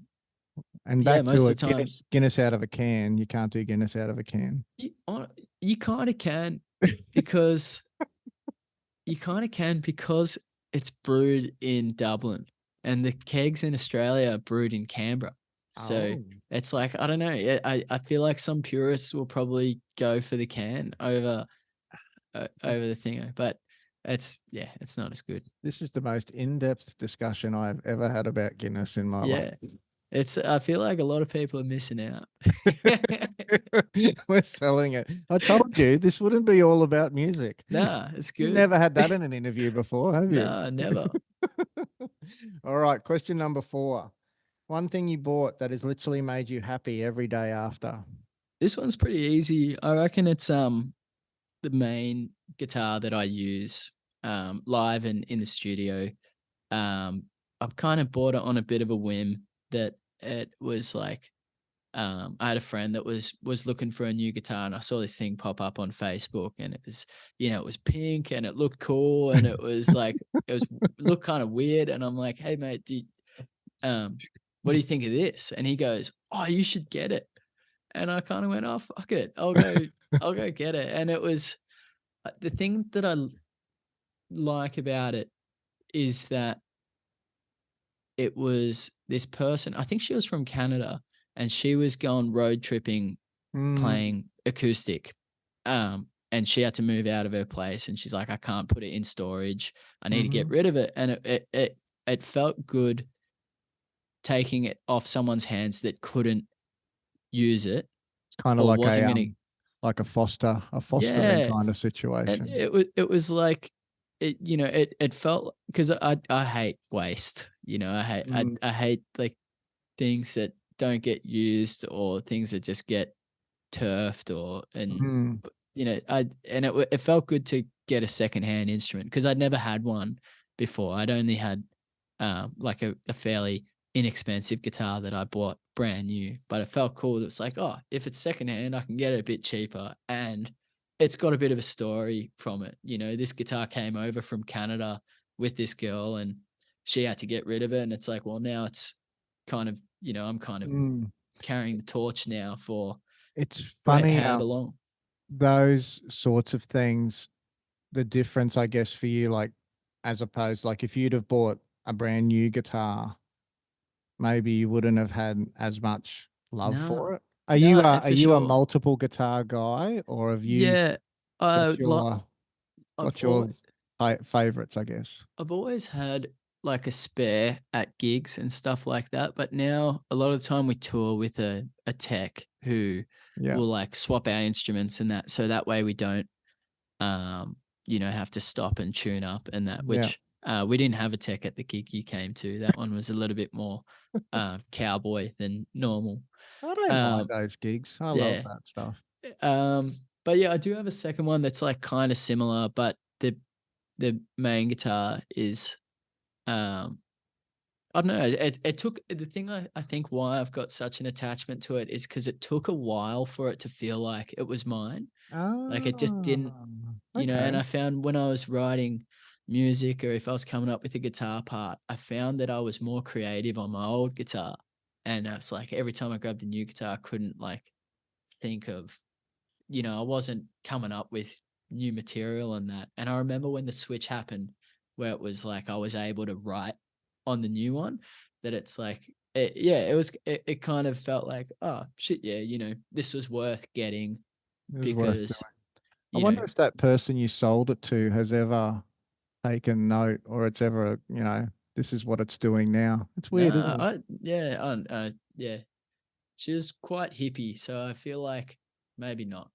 back most to of the time, Guinness out of a can. You can't do Guinness out of a can. You kind of can, because it's brewed in Dublin, and the kegs in Australia are brewed in Canberra. So it's like, I don't know. I feel like some purists will probably go for the can over the thing, but it's not as good. This is the most in-depth discussion I've ever had about Guinness in my life. I feel like a lot of people are missing out. We're selling it. I told you this wouldn't be all about music. Nah, it's You've good. never had that in an interview before, have you? Nah, never. All right, question number 4. One thing you bought that has literally made you happy every day after. This one's pretty easy. I reckon it's the main guitar that I use live and in the studio. I've kind of bought it on a bit of a whim that it was like I had a friend that was looking for a new guitar, and I saw this thing pop up on Facebook, and it was, it was pink and it looked cool, and it was like looked kind of weird, and I'm like, hey mate, um, what do you think of this? And he goes, oh, you should get it. And I kind of went, oh fuck it, I'll go get it. And it was the thing that I like about it is that it was this person, I think she was from Canada, and she was going road tripping Mm, playing acoustic. And she had to move out of her place, and she's like, I can't put it in storage. I need to get mhm. rid of it. And it felt good taking it off someone's hands that couldn't use it It's kind of or wasn't gonna. like a fostering Yeah. kind of And situation. it was like it felt, because I hate waste. Mm, I hate like things that don't get used, or things that just get turfed, or and mhm. I and it felt good to get a secondhand instrument, because I'd never had one before. I'd only had like a fairly inexpensive guitar that I bought brand new, but it felt cool. It's like, oh, if it's secondhand, I can get it a bit cheaper, and it's got a bit of a story from it. This guitar came over from Canada with this girl, and she had to get rid of it, and it's like, well, now it's kind of, I'm kind of Mm. carrying the torch now for It's funny, how it belongs. those sorts of things, the difference, I guess, for you, like, as opposed, like, if you'd have bought a brand new guitar, maybe you wouldn't have had as much love No, for it. no, Are for you a sure. multiple guitar guy, or have you Yeah, got like your I've your always favorites, I guess? I've always had like a spare at gigs and stuff like that, but now a lot of the time we tour with a tech who Yeah, will like swap our instruments and that, so that way we don't have to stop and tune up and that, yeah. which we didn't have a tech at the gig you came to. That one was a little bit more cowboy than normal. I don't mind Um, those gigs. I love yeah. that stuff. Um, but yeah, I do have a second one that's like kind of similar, but the main guitar is um I don't know. It took the thing, I think why I've got such an attachment to it is because it took a while for it to feel like it was mine. Like it just Ah, didn't, and okay. I found when I was writing music, or if I was coming up with a guitar part, I found that I was more creative on my old guitar. And it's like every time I grabbed a new guitar, I couldn't like think of, I wasn't coming up with new material on that. And I remember when the switch happened, where it was like I was able to write on the new one, that it's like, yeah, it kind of felt like, oh shit, yeah, this was worth getting, It was worth because, doing. I you know, wonder if that person you sold it to has ever taken note, or it's ever, this is what it's doing now. It's weird, nah, isn't it? yeah, she was quite hippie, so I feel like maybe not,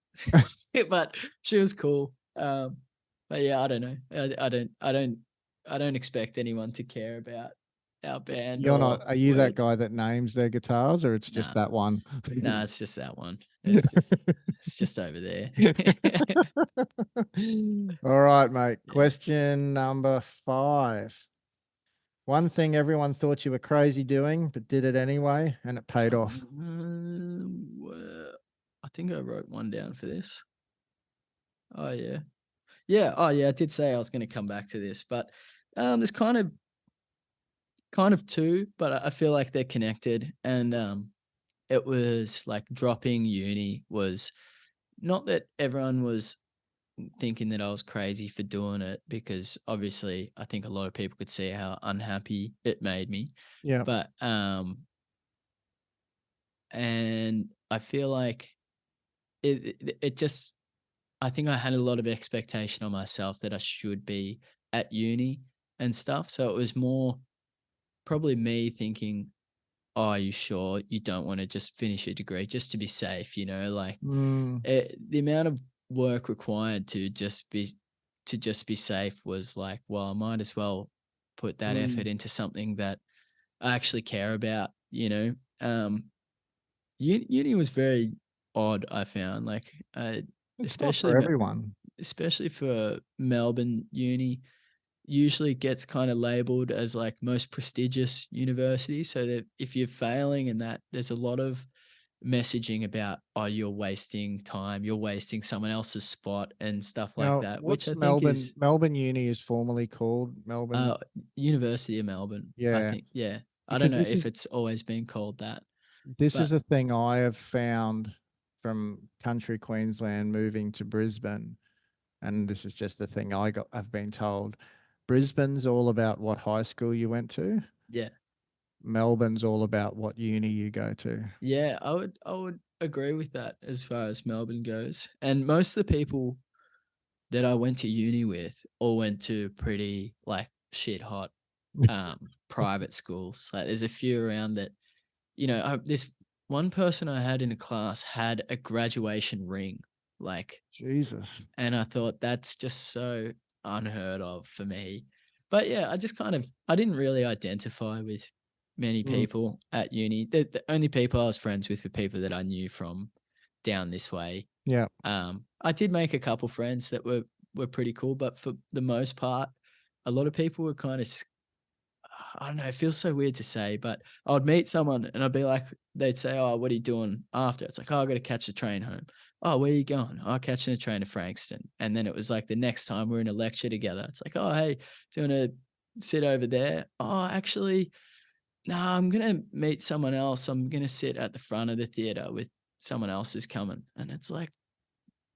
but she was cool. But yeah, I don't know. I don't expect anyone to care about our band You're not, or are you that words. guy that names their guitars, or it's just Nah, that one? nah, it's just that one. It's just over there. All right, mate. Yeah. Question number 5. One thing everyone thought you were crazy doing, but did it anyway, and it paid off. Well, I think I wrote one down for this. Oh yeah, yeah. Oh yeah, I did say I was going to come back to this, but there's kind of two, but I feel like they're connected. And it was like dropping uni was not that everyone was thinking that I was crazy for doing it, because obviously I think a lot of people could see how unhappy it made me. Yeah. But and I feel like it just, I think I had a lot of expectation on myself that I should be at uni and stuff. So it was more probably me thinking, oh, are you sure you don't want to just finish a degree just to be safe? Like Mm, the amount of work required to just be safe was like, well, I might as well put that effort mm. into something that I actually care about. Uni was very odd, I found, like, It's not especially for everyone. especially for Melbourne uni, usually gets kind of labeled as like most prestigious university. So that if you're failing and that, there's a lot of messaging about, oh, you're wasting time, you're wasting someone else's spot and stuff like Now, that, which what's I think Melbourne? is Melbourne Uni is formerly called Melbourne. uh, University of Melbourne. I Yeah, think, yeah. I don't because know if it's always been called that, this is but a thing I have found from country Queensland moving to Brisbane, and this is just the thing I've been told. Brisbane's all about what high school you went to. yeah. Melbourne's all about what uni you go to. Yeah, I would agree with that as far as Melbourne goes. And most of the people that I went to uni with all went to pretty like shit hot private schools. Like there's a few around that, this one person I had in a class had a graduation ring. Like, Jesus. and I thought that's just so unheard of for me. But yeah, I didn't really identify with many Mm, people at uni. The only people I was friends with were people that I knew from down this way. yeah. I did make a couple friends that were pretty cool, but for the most part, a lot of people were kind of, I don't know, it feels so weird to say, but I would meet someone and I'd be like, they'd say, "Oh, what are you doing after?" It's like, "Oh, I got to catch the train home." "Oh, where are you going?" "Oh, catching the train to Frankston." And then it was like the next time we're in a lecture together, it's like, "Oh, hey, do you want to sit over there?" "Oh, actually, no, I'm going to meet someone else. I'm going to sit at the front of the theater with someone else is coming." And it's like,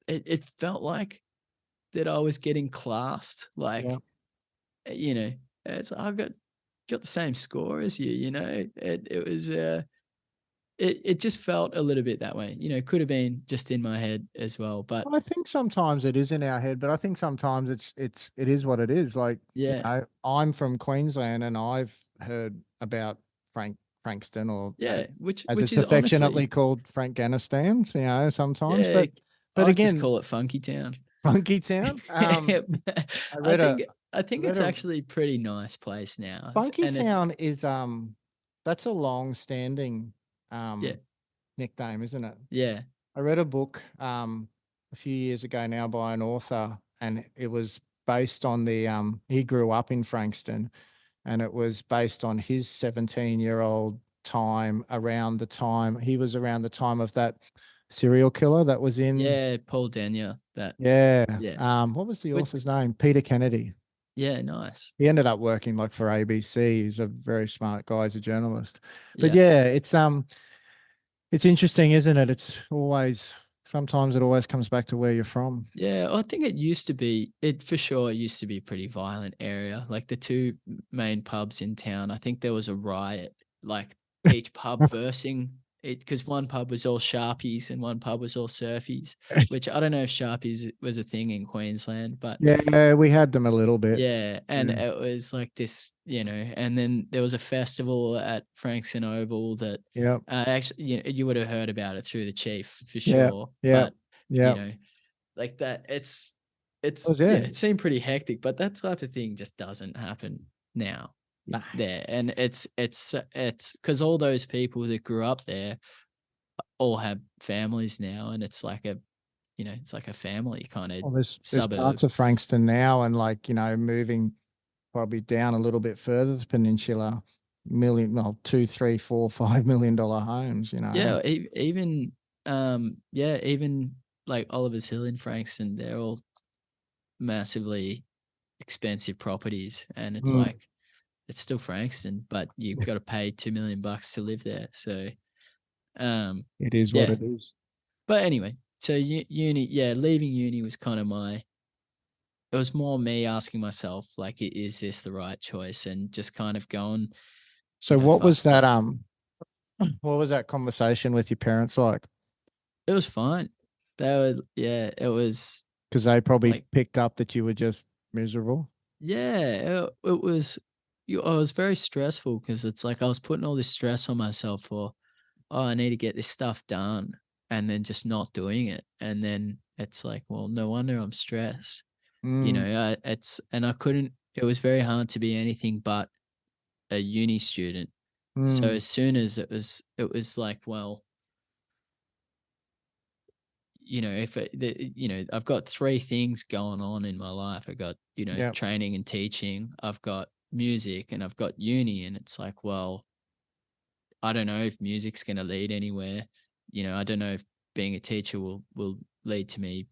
it felt like that I was getting classed. Yeah. Like, it's like, I've got the same score as you, it was it just felt a little bit that way. Could have been just in my head as well, but Well, I think sometimes it is in our head, but I think sometimes it is what it is. Like, yeah, I'm from Queensland and I've heard about Frankston, or yeah, as which it's is affectionately honestly, called, Frankganistan, sometimes. yeah, But I'd just again, call it Funky Town. Funky Town. I I read a think I I think read it's a actually a pretty nice place now, Funky and it's Town is that's a long standing yeah, nickname, isn't it? yeah, I read a book a few years ago now by an author, and it was based on he grew up in Frankston, and it was based on his 17-year-old time, around the time he was around the time of that serial killer that was in. yeah. Paul Denya, that Yeah. yeah, What was the which author's name? Peter Kennedy. yeah, nice, He ended up working like for ABC. He's a very smart guy. He's a journalist. But yeah. yeah, it's interesting, isn't it? It's always sometimes it always comes back to where you're from. Yeah, I think it for sure used to be a pretty violent area. Like the two main pubs in town, I think there was a riot, like each pub versing it, because one pub was all Sharpies and one pub was all Surfies, which I don't know if Sharpies was a thing in Queensland, but Yeah, we had them a little bit. yeah, and Yeah. it was like this, and then there was a festival at Frankston Oval that Yeah. actually, you would have heard about it through the chief for Yeah. sure, Yeah. but you Yeah. know, like that, Oh, yeah, yeah. it seemed pretty hectic, but that type of thing just doesn't happen now Nah. there, and it's because all those people that grew up there all have families now, and it's like a family kind of Well, there's suburb. parts of Frankston now, and moving probably down a little bit further the peninsula, well, two, three, four, $5 million homes. Yeah, even like Oliver's Hill in Frankston, they're all massively expensive properties, and it's Mm, like it's still Frankston, but you've got to pay $2 million to live there. So, it is what yeah. it is. But anyway, so uni, yeah, leaving uni was kind of it was more me asking myself, like, is this the right choice? And just kind of going, So fuck it. what was that conversation with your parents like? It was fine. Yeah, it was Because they probably like, picked up that you were just miserable. yeah, it was. I was very stressful because it's like I was putting all this stress on myself for, oh, I need to get this stuff done, and then just not doing it. And then it's like, well, no wonder I'm stressed. Mm, And I couldn't, it was very hard to be anything but a uni student. So mm, as soon as it was like, well, if I've got three things going on in my life. I got, yep. training and teaching, I've got music, and I've got uni. And it's like, well, I don't know if music's going to lead anywhere. I don't know if being a teacher will lead to me,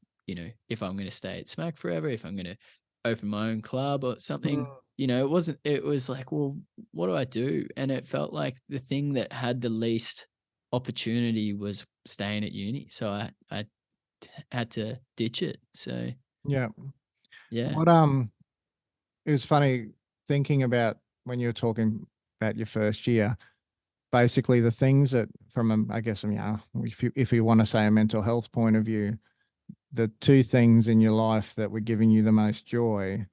if I'm going to stay at Smack forever, if I'm going to open my own club or something. Mm, It was like, well, what do I do? And it felt like the thing that had the least opportunity was staying at uni. So I had to ditch it. So yep. yeah. What, it was funny thinking about when you were talking about your first year, basically the things that from, I guess, if you want to say a mental health point of view, the two things in your life that were giving you the most joy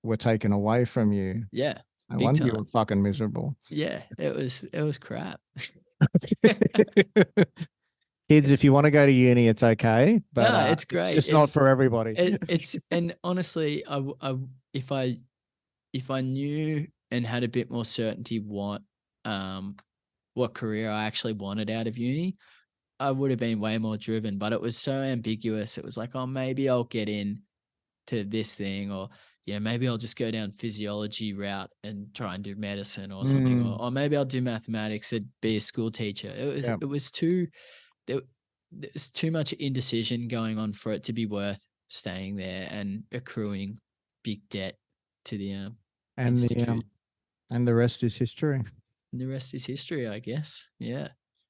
were taken away from you. Yeah. No Big wonder you time. were fucking miserable. Yeah. It was crap. Kids, if you want to go to uni, it's okay, but No, it's it's great. just not for everybody. It's and honestly, if I knew and had a bit more certainty um what career I actually wanted out of uni, I would have been way more driven. But it was so ambiguous. It was like, oh, maybe I'll get in to this thing, or maybe I'll just go down physiology route and try and do medicine or something, Mm, or maybe I'll do mathematics and be a school teacher. yeah. It was too there, there's too much indecision going on for it to be worth staying there and accruing big debt to the And institute. the rest is history. And the rest is history, I guess. Yeah.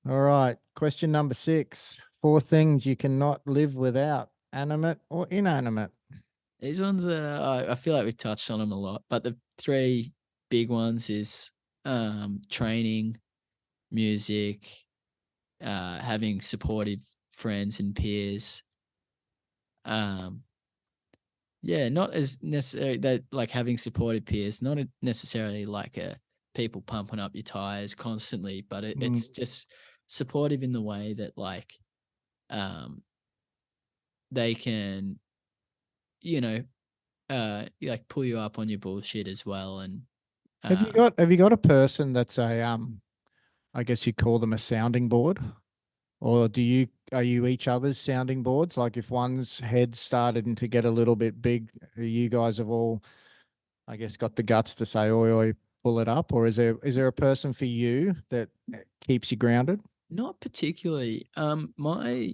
All right. Question number 6. 4 things you cannot live without, animate or inanimate. These ones I feel like we've touched on them a lot, but the three big ones is training, music, having supportive friends and peers. Um, Yeah, not as necessary that, like, having supportive peers, not necessarily like a people pumping up your tires constantly, but Mm, it's just supportive in the way that, like, um, they can, you know, like, pull you up on your bullshit as well. And have you got a person that's a I guess you call them a sounding board? Or are you each other's sounding boards? Like if one's head started to get a little bit big, you guys have all, I guess, got the guts to say, oi, oi, pull it up? Or is there a person for you that keeps you grounded? not particularly. My,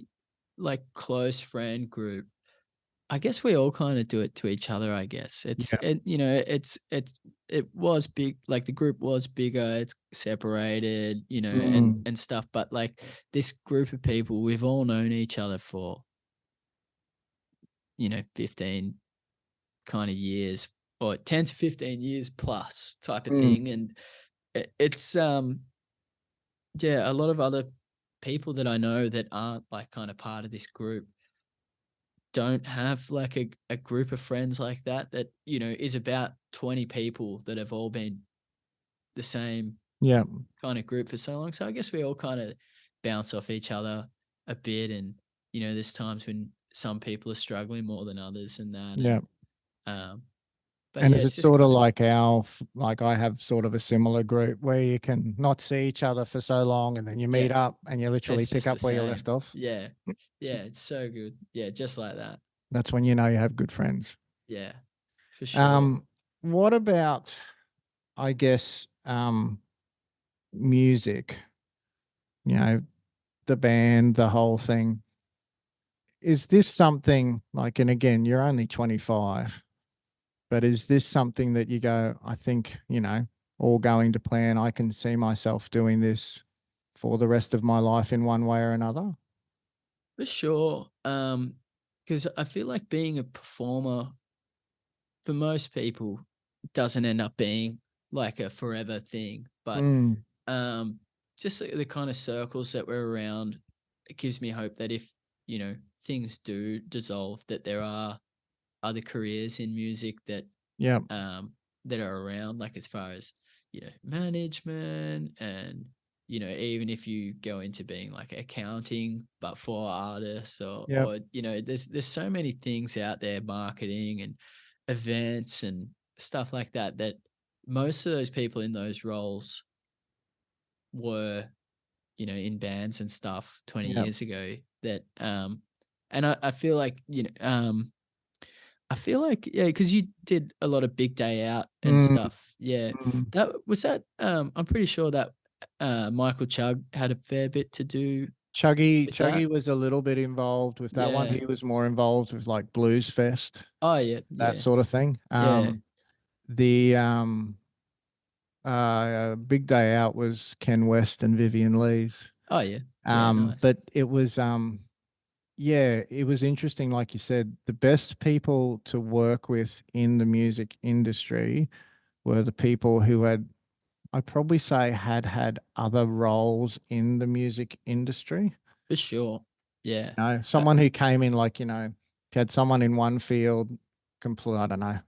like, close friend group, I guess we all kind of do it to each other, I guess. Yeah. It was big, like the group was bigger, it's separated, Mm, and stuff. But like this group of people, we've all known each other for, 15 kind of years, or 10 to 15 years plus type of mm, thing. And it's yeah, a lot of other people that I know that aren't like kind of part of this group don't have like a group of friends like that is about 20 people that have all been the same yeah. kind of group for so long. So I guess we all kind of bounce off each other a bit. And there's times when some people are struggling more than others and that. Yeah. And um but And yeah, is it it's just sort of kind of, like like I have sort of a similar group where you can not see each other for so long and then you yeah, meet up and you literally it's pick just the up where you same. left off? Yeah, yeah, it's so good. Yeah, just like that. That's when you know you have good friends. Yeah, for sure. Um, what about, I guess, music, you know, the band, the whole thing. Is this something like, and again, you're only 25, but is this something that you go, I think, all going to plan, I can see myself doing this for the rest of my life in one way or another? For sure. Because I feel like being a performer for most people doesn't end up being like a forever thing. But Mm, um, just the kind of circles that we're around, it gives me hope that if things do dissolve, that there are other careers in music that yeah. um that are around, like as far as, management and, even if you go into being like accounting, but for artists Yep. or, there's so many things out there, marketing and events and stuff like that, that most of those people in those roles were, in bands and stuff 20 Yep. years ago that, and I feel like, I feel like, yeah, because you did a lot of Big Day Out and Mm, stuff. Yeah. mm. I'm pretty sure that Michael Chugg had a fair bit to do with that. Chuggy was a little bit involved with that one. Yeah. He was more involved with like Blues Fest, Oh, yeah. that Yeah. sort of thing. Yeah. The Big Day Out was Ken West and Vivian Lee's. Oh, yeah. Yeah. Nice. But it was yeah, it was interesting. Like you said, the best people to work with in the music industry were the people who had, I'd probably say, had other roles in the music industry. For sure. Yeah. Uh, Someone who came in like, if you had someone in one field, complete, I don't know.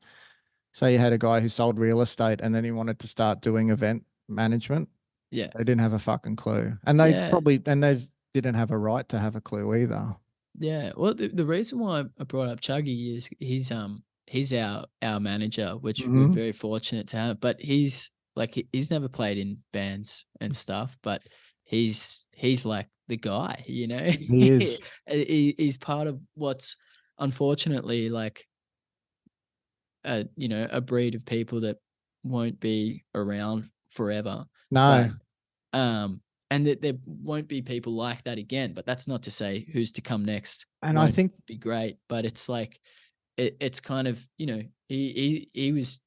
Say you had a guy who sold real estate and then he wanted to start doing event management. yeah. They didn't have a fucking clue. And Yeah. they didn't have a right to have a clue either. Yeah. Well, the reason why I brought up Chuggy is he's our manager, which we're Hmm. very fortunate to have. But he's never played in bands and stuff, but he's like the guy, He is. He's part of what's unfortunately like a breed of people that won't be around forever. But No. and that there won't be people like that again. But that's not to say who's to come next And I won't think, be great. But it's like it's kind of he was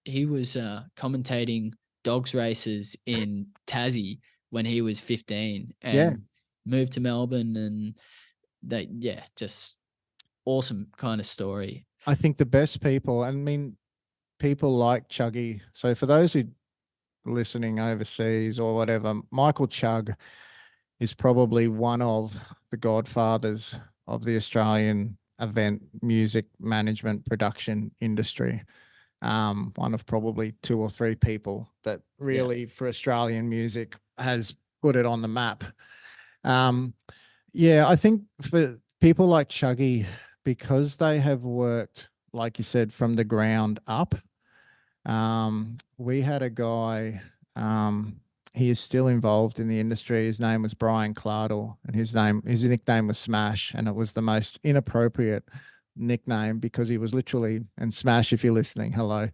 commentating dogs races in Tassie when he was 15 yeah, and moved to Melbourne and that just awesome kind of story. I think the best people, I mean, people like Chuggy. So for those who are listening overseas or whatever, Michael Chugg is probably one of the godfathers of the Australian event music management production industry. One of probably two or three people that Yeah, really, for Australian music, has put it on the map. Um, yeah, I think for people like Chuggy, because they have worked, like you said, from the ground up. We had a guy, he is still involved in the industry. His name was Brian Clardle, and his nickname was Smash, and it was the most inappropriate nickname because he was literally, and Smash, if you're listening, hello.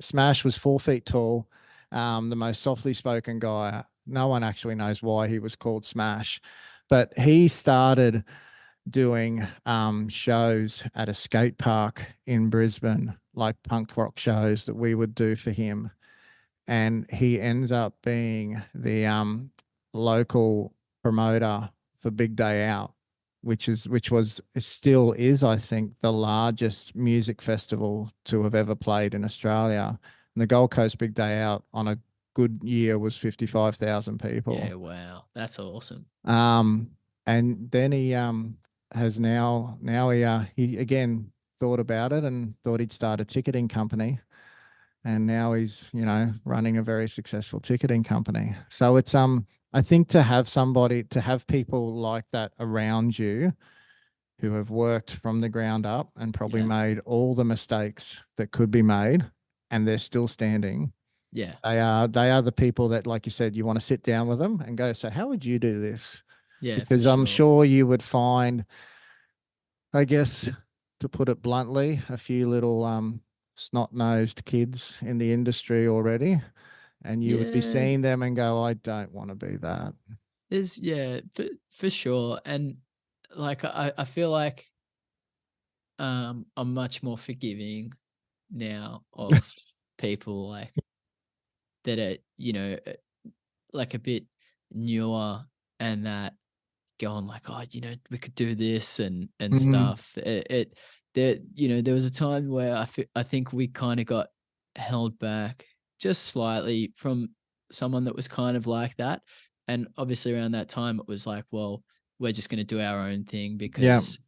Smash was 4 feet tall, the most softly spoken guy. No one actually knows why he was called Smash, but he started doing shows at a skate park in Brisbane, like punk rock shows that we would do for him. And he ends up being the local promoter for Big Day Out, which still is, I think, the largest music festival to have ever played in Australia. And the Gold Coast Big Day Out on a good year was 55,000 people. yeah, wow, that's awesome. Um, and then he has he again thought about it and thought he'd start a ticketing company. And now he's, running a very successful ticketing company. So it's I think to have people like that around you who have worked from the ground up and probably Yeah, made all the mistakes that could be made and they're still standing. yeah, They are the people that, like you said, you want to sit down with them and go, so how would you do this? yeah, for Because I'm sure. sure you would find, I guess, to put it bluntly, a few little snot-nosed kids in the industry already, and you would be Yeah, seeing them and go, I don't want to be that. there's for sure, and like I feel like I'm much more forgiving now of people like that are like a bit newer and that going like, oh, we could do this and Mm, stuff. There was a time where I think we kind of got held back just slightly from someone that was kind of like that. And obviously around that time it was like, well, we're just going to do our own thing yeah. because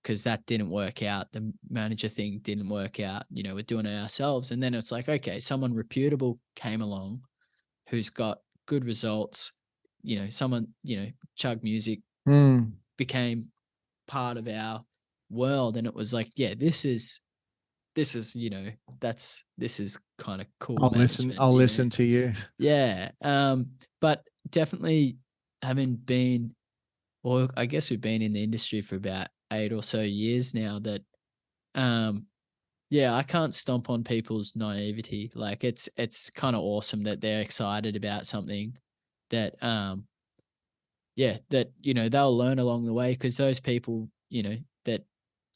because that didn't work out. The manager thing didn't work out. You know, we're doing it ourselves. And then it's like, okay, someone reputable came along who's got good results. You know, someone, you know, Chug Music became part of our world. And it was like, yeah, this is, you know, this is kind of cool management. I'll you know? listen to you. Yeah. But definitely having been, well, I guess we've been in the industry for about 8 or so years now that, yeah, I can't stomp on people's naivety. Like it's kind of awesome that they're excited about something that, yeah, that, you know, they'll learn along the way, because those people, you know, that,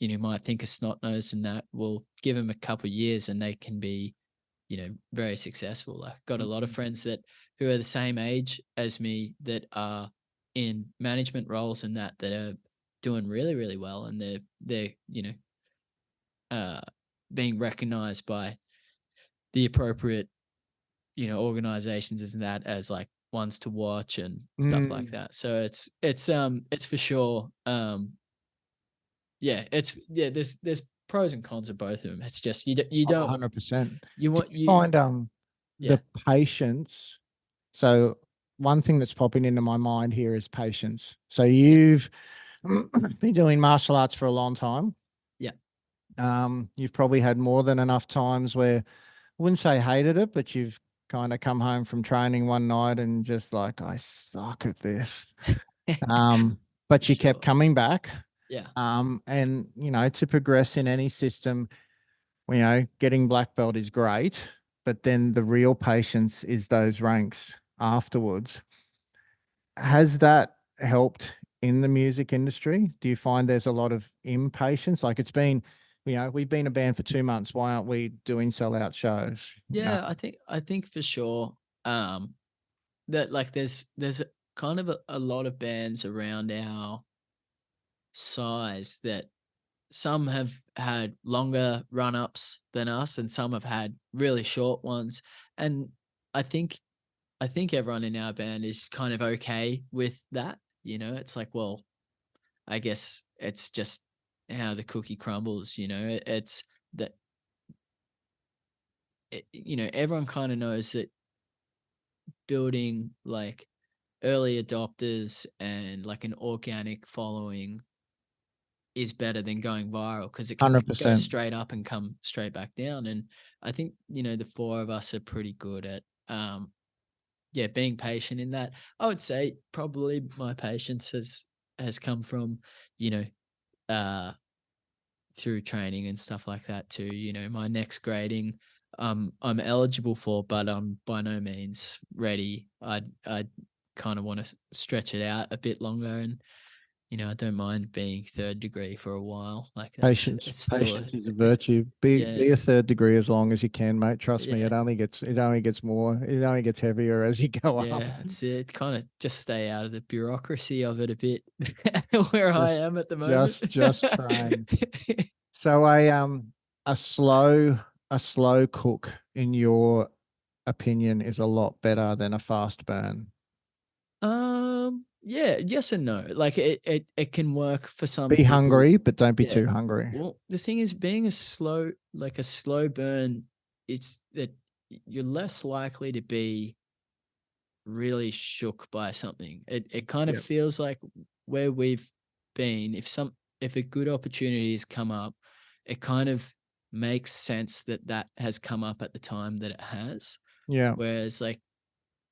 you know, might think a snot nose and that will give them a couple of years and they can be, you know, very successful. Like, got a lot of friends that who are the same age as me that are in management roles and that are doing really, really well, and they're you know, being recognized by the appropriate, you know, organizations as that, as like ones to watch and stuff like that. So it's for sure. Yeah, there's pros and cons of both of them. It's just you don't 100%. you Do want you find yeah. the patience? So one thing that's popping into my mind here is patience. So you've been doing martial arts for a long time. Yeah. You've probably had more than enough times where, I wouldn't say hated it, but you've kind of come home from training one night and just like, I suck at this. But you kept Sure. coming back. Yeah. And you know, to progress in any system, you know, getting black belt is great, but then the real patience is those ranks afterwards. Has that helped in the music industry? Do you find there's a lot of impatience? Like, it's been, you know, we've been a band for 2 months. Why aren't we doing sellout shows? You know? Yeah, I think for sure, that like there's kind of a lot of bands around our size that some have had longer run ups than us and some have had really short ones. And I think everyone in our band is kind of okay with that. You know, it's like, well, I guess it's just how the cookie crumbles. You know, it's that, you know, everyone kind of knows that building like early adopters and like an organic following is better than going viral, because it can go 100%. straight up and come straight back down. And I think, you know, the four of us are pretty good at, yeah, being patient in that. I would say probably my patience has come from, you know, through training and stuff like that too. You know, my next grading, I'm eligible for, but I'm by no means ready. I kind of want to stretch it out a bit longer, and you know, I don't mind being third degree for a while. Like Patience, it's still patience is a it's, virtue. yeah, Be a third degree as long as you can, mate. Trust me, yeah, it only gets more, it only gets heavier as you go up. yeah. It's it. Kind of just stay out of the bureaucracy of it a bit, where I Just am at the moment. just train. So a slow a slow cook, in your opinion, is a lot better than a fast burn. Yeah, yes and no. Like it can work for some Be people. hungry, but don't be Yeah. too hungry. Well, the thing is, being a slow burn, it's that you're less likely to be really shook by something. It kind of Yep. feels like where we've been, if a good opportunity has come up, it kind of makes sense that that has come up at the time that it has. Yeah. Whereas like,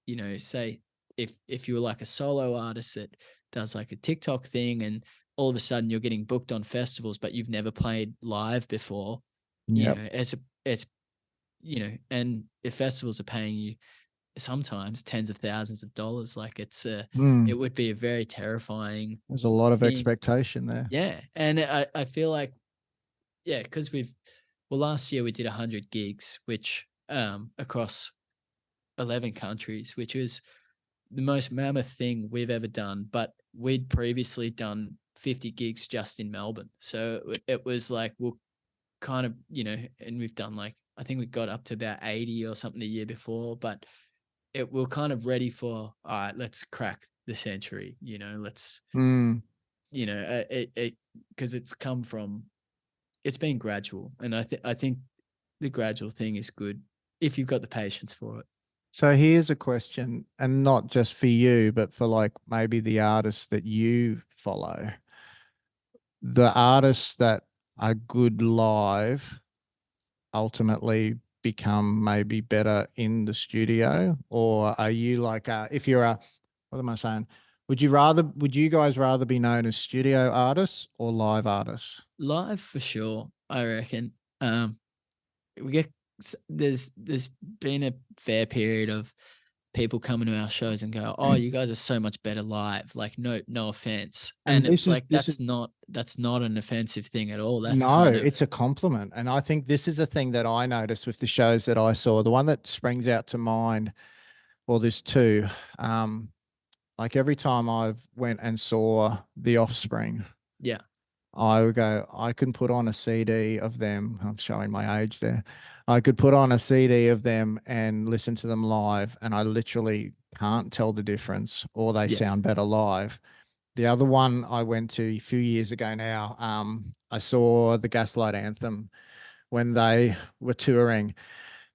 you know, say if you were like a solo artist that does like a TikTok thing and all of a sudden you're getting booked on festivals, but you've never played live before, you Yep. know, it's you know, and if festivals are paying you sometimes tens of thousands of dollars, like it would be a very terrifying There's a lot of thing. expectation there. Yeah. And I feel like, yeah, because last year we did 100 gigs, which across 11 countries, which was the most mammoth thing we've ever done. But we'd previously done 50 gigs just in Melbourne. So it was like, we'll kind of, you know, and we've done like, I think we got up to about 80 or something the year before, but we're kind of ready for, all right, let's crack the century, you know, let's, Mm. you know, because it's been gradual, and I think the gradual thing is good if you've got the patience for it. So here's a question, and not just for you, but for like maybe the artists that you follow. The artists that are good live ultimately become maybe better in the studio, or are you like if you're a, what am I saying? Would you guys rather be known as studio artists or live artists? Live for sure, I reckon. We get there's been a fair period of people coming to our shows and go, "Oh, you guys are so much better live." Like, no offense, And and it's this is like this is that's not an offensive thing at all. That's No, kind of it's a compliment. And I think this is a thing that I noticed with the shows that I saw. The one that springs out to mind, well, there's two. Um, like every time I've went and saw The Offspring, yeah, I would go, I can put on a CD of them. I'm showing my age there. I could put on a CD of them and listen to them live, and I literally can't tell the difference, or they yeah, sound better live. The other one I went to a few years ago now, I saw the Gaslight Anthem when they were touring,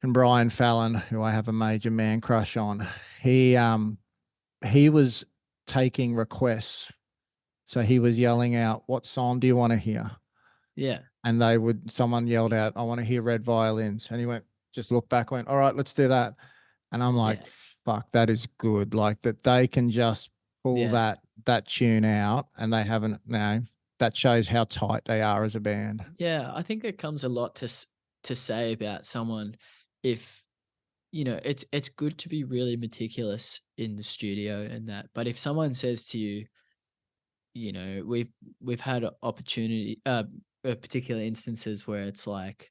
and Brian Fallon, who I have a major man crush on, he was taking requests. So he was yelling out, "What song do you want to hear?" yeah, And someone yelled out, "I want to hear Red Violins." And he went, just looked back, went, "All right, let's do that." And I'm like, yeah, fuck, that is good. Like that they can just pull yeah. that tune out, and they haven't, that shows how tight they are as a band. Yeah, I think it comes a lot to say about someone if it's good to be really meticulous in the studio and that, but if someone says to you, we've had opportunity particular instances where it's like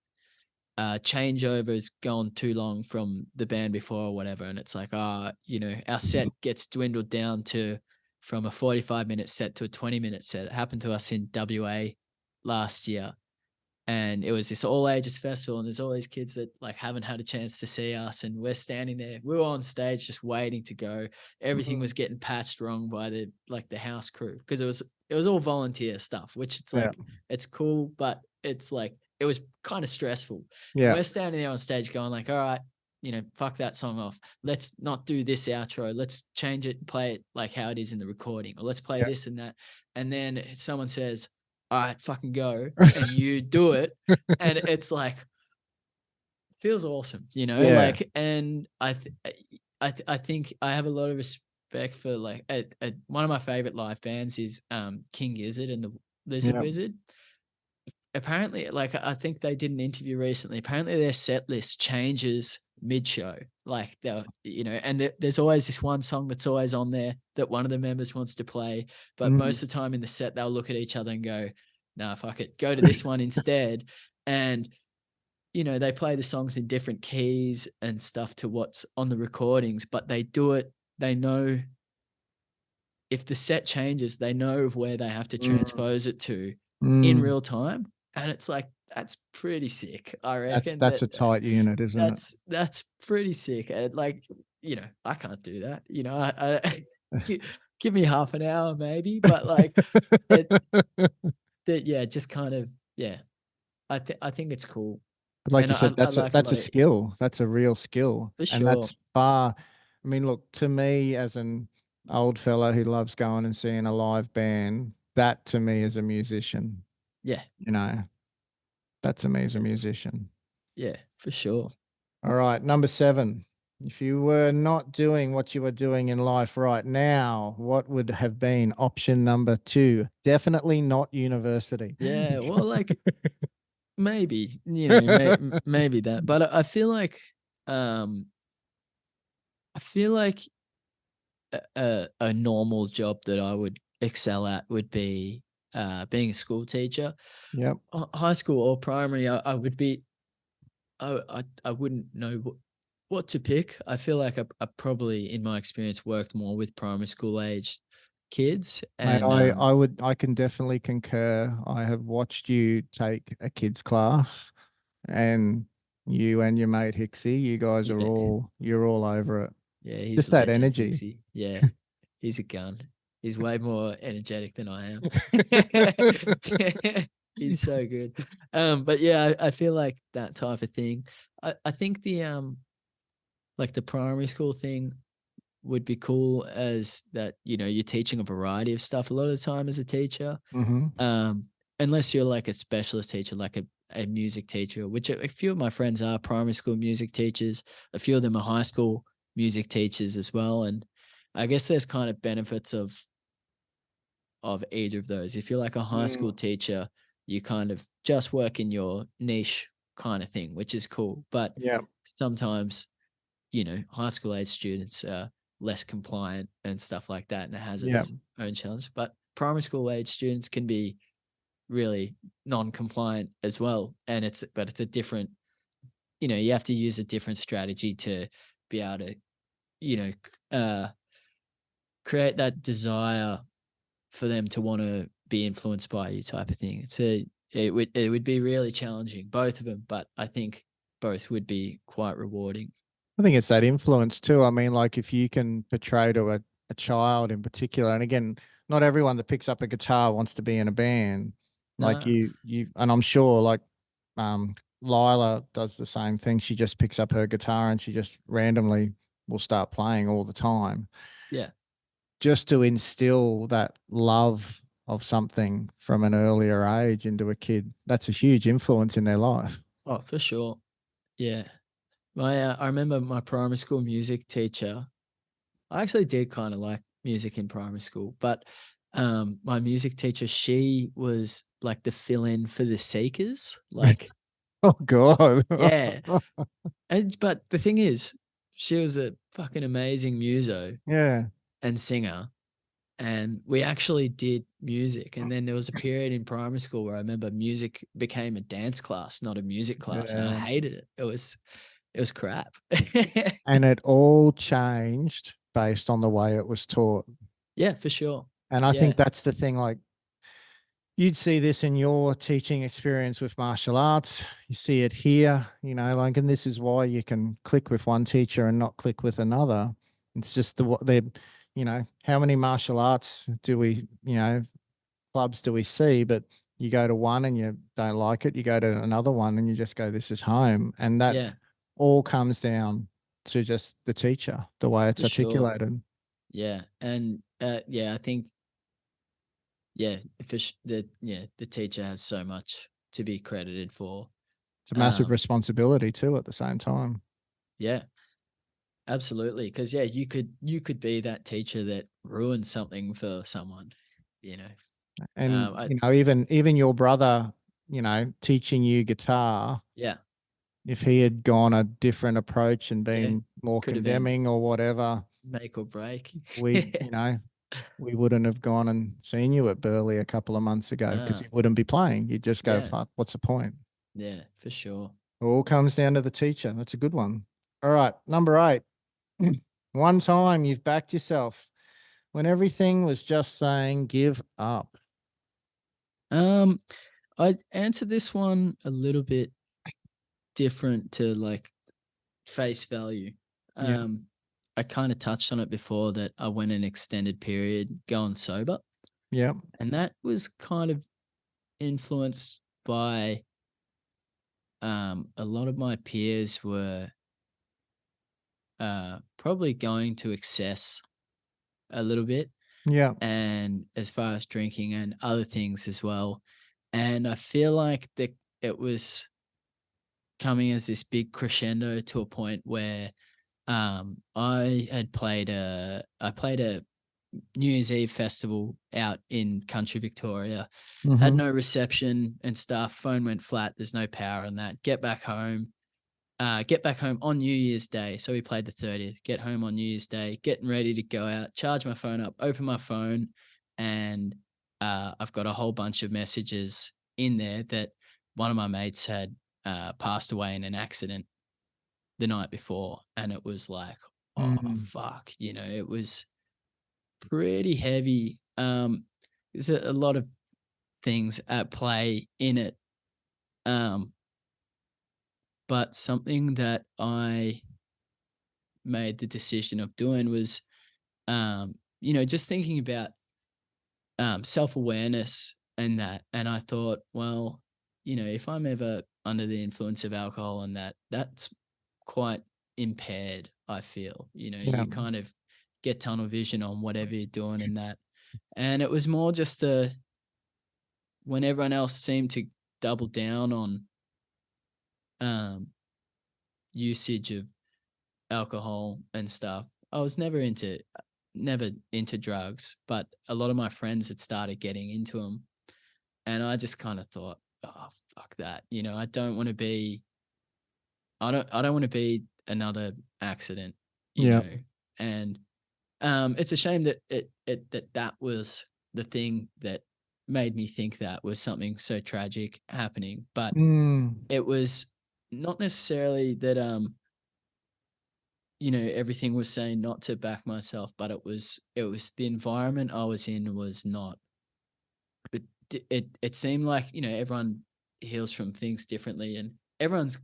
changeovers gone too long from the band before or whatever, and it's like our set gets dwindled down to from a 45-minute set to a 20-minute set. It happened to us in WA last year, and it was this all ages festival, and there's all these kids that like haven't had a chance to see us, and we're standing there, we were on stage just waiting to go. Everything Mm. was getting patched wrong by the house crew, because it was all volunteer stuff, which it's Yeah. like it's cool, but it's like it was kind of stressful. And Yeah. we're standing there on stage going like, all right, fuck that song off, let's not do this outro, let's change it and play it like how it is in the recording, or let's play Yeah. this and that. And then someone says, all right, fucking go, and you do it, and it's like feels awesome, Yeah. like. And I think I have a lot of respect for like one of my favorite live bands is King Gizzard and the Lizard Yeah. Wizard. Apparently, like I think they did an interview recently. Apparently, their set list changes mid-show. Like and there's always this one song that's always on there that one of the members wants to play, but Mm. most of the time in the set they'll look at each other and go, "Nah, fuck it, go to this one instead." And they play the songs in different keys and stuff to what's on the recordings, but they do it. They know if the set changes, they know of where they have to Mm. transpose it to in Mm. real time, and it's like that's pretty sick. I That's reckon that's a tight unit, isn't it? that's pretty sick. And like I can't do that. Give me half an hour maybe, but like it that yeah, just kind of yeah. I think it's cool, Like and you said, I like a that's lot a of skill. That's a real skill. for And sure. that's far, I mean, look, to me as an old fella who loves going and seeing a live band, that to me is a musician, Yeah, you know, that to me is a musician. yeah, for sure. All right, number 7. If you were not doing what you are doing in life right now, what would have been option number 2? Definitely not university. Yeah, well, like maybe maybe that, but um, I feel like a normal job that I would excel at would be being a school teacher. Yep. High school or primary, I would be. I wouldn't know what to pick. I feel like I probably, in my experience, worked more with primary school age kids, Mate, and I can definitely concur. I have watched you take a kids class, and you and your mate Hixie, you guys yeah, you're all over it. yeah, he's Just a that legend, energy. Hixie. Yeah, he's a gun. He's way more energetic than I am. He's so good. But yeah, I feel like that type of thing. I think like the primary school thing would be cool, as that, you're teaching a variety of stuff a lot of the time as a teacher. Mm-hmm. Unless you're like a specialist teacher, like a music teacher, which a few of my friends are primary school music teachers. A few of them are high school music teachers as well. And I guess there's kind of benefits of either of those. If you're like a high school Mm. teacher, you kind of just work in your niche kind of thing, which is cool. But Yeah. sometimes, high school age students are less compliant and stuff like that, and it has Yeah. its own challenge. But primary school age students can be really non-compliant as well, and it's a different, you have to use a different strategy to be able to, you know, create that desire for them to want to be influenced by you, type of thing. It would be really challenging, both of them, but I think both would be quite rewarding. I think it's that influence too. I mean, like if you can portray to a child in particular, and again, not everyone that picks up a guitar wants to be in a band. Like No, and I'm sure like Lila does the same thing. She just picks up her guitar and she just randomly will start playing all the time, yeah, just to instill that love of something from an earlier age into a kid. That's a huge influence in their life. oh, for sure, yeah. I remember my primary school music teacher. I actually did kind of like music in primary school, but my music teacher, she was like the fill-in for the Seekers. Like, Oh God. yeah. But the thing is, she was a fucking amazing muso Yeah. and singer. And we actually did music. And then there was a period in primary school where I remember music became a dance class, not a music class. And I Yeah. hated it. It was crap. And it all changed based on the way it was taught. Yeah, for sure. And I Yeah. think that's the thing, like you'd see this in your teaching experience with martial arts. You see it here, like, and this is why you can click with one teacher and not click with another. It's just how many martial arts do we, clubs do we see? But you go to one and you don't like it. You go to another one and you just go, this is home. And that Yeah, all comes down to just the teacher, the way it's for sure. articulated. Yeah. And yeah, I think, yeah, the teacher has so much to be credited for. It's a massive Um, responsibility too at the same time. yeah, absolutely. Because yeah, you could be that teacher that ruins something for someone. You know, And I even your brother, teaching you guitar, yeah, if he had gone a different approach and yeah, been more could have been condemning or whatever, make or break. we, we wouldn't have gone and seen you at Burley a couple of months ago because No, you wouldn't be playing. You'd just go, yeah, fuck, what's the point? yeah, for sure. It all comes down to the teacher. That's a good one. All right, number 8. One time you've backed yourself when everything was just saying give up. Um, I answered this one a little bit different to like face value. Yeah. I kind of touched on it before that I went an extended period going sober, Yeah. and that was kind of influenced by a lot of my peers were probably going to excess a little bit, Yeah. and as far as drinking and other things as well. And I feel like that it was coming as this big crescendo to a point where I played a New Year's Eve festival out in country Victoria. Had Mm-hmm. no reception and stuff. Phone went flat. There's no power on that. Get back home on New Year's Day. So we played the 30th. Get home on New Year's Day. Getting ready to go out. Charge my phone up. Open my phone, and I've got a whole bunch of messages in there that one of my mates had passed away in an accident the night before, and it was like, oh Mm. fuck, it was pretty heavy. There's a lot of things at play in it. But something that I made the decision of doing was, just thinking about self-awareness and that. And I thought, well, if I'm ever under the influence of alcohol and that's quite impaired, I feel. Yeah. You kind of get tunnel vision on whatever you're doing and that. And it was more just when everyone else seemed to double down on um, usage of alcohol and stuff. I was never into drugs, but a lot of my friends had started getting into them, and I just kind of thought, oh fuck that, I don't want to be, I don't want to be another accident, Yeah. and it's a shame that that was the thing that made me think that was something so tragic happening, but Mm. it was not necessarily that everything was saying not to back myself, but it was the environment I was in was not. It seemed like everyone heals from things differently, and everyone's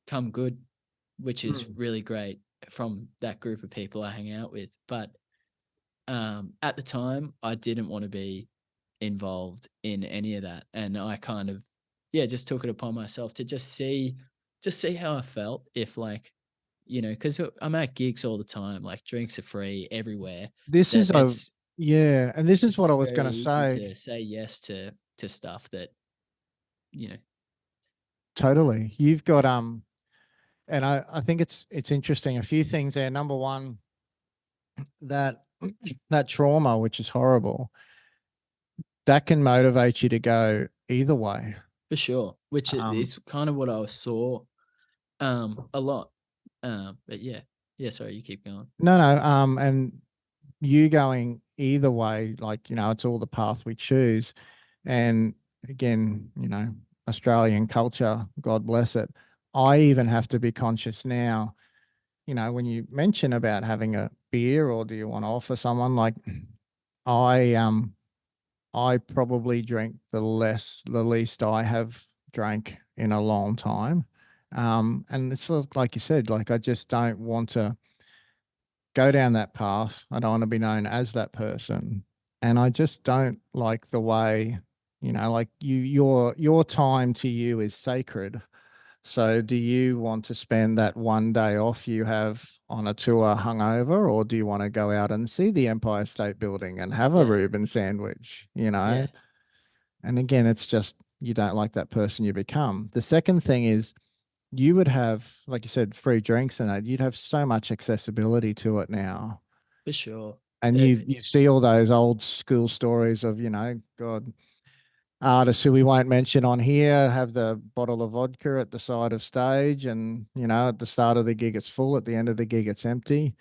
come good, which is Mm. really great from that group of people I hang out with. But at the time, I didn't want to be involved in any of that, and I kind of just took it upon myself to just see how I felt if because I'm at gigs all the time, like drinks are free everywhere. This That is a Yeah, and this is what it's I was very going to easy say. to say yes to stuff that you know. Totally. You've got and I think it's interesting. A few things there. Number one, that that trauma, which is horrible, that can motivate you to go either way. For sure, which Um, is kind of what I saw a lot. But yeah. Sorry, you keep going. no, no, and you going either way, like it's all the path we choose. And again, Australian culture, God bless it. I even have to be conscious now. When you mention about having a beer or do you want to offer someone, like I I probably drink the least I have drank in a long time. And it's like you said, like I just don't want to go down that path. I don't want to be known as that person. And I just don't like the way, like your time to you is sacred. So do you want to spend that one day off you have on a tour hungover, or do you want to go out and see the Empire State Building and have a Yeah, Reuben sandwich, yeah, And again, it's just you don't like that person you become. The second thing is you would have, like you said, free drinks and that. You'd have so much accessibility to it now. for sure. And you see all those old school stories of, God, artists who we won't mention on here have the bottle of vodka at the side of stage, and at the start of the gig it's full, at the end of the gig it's empty.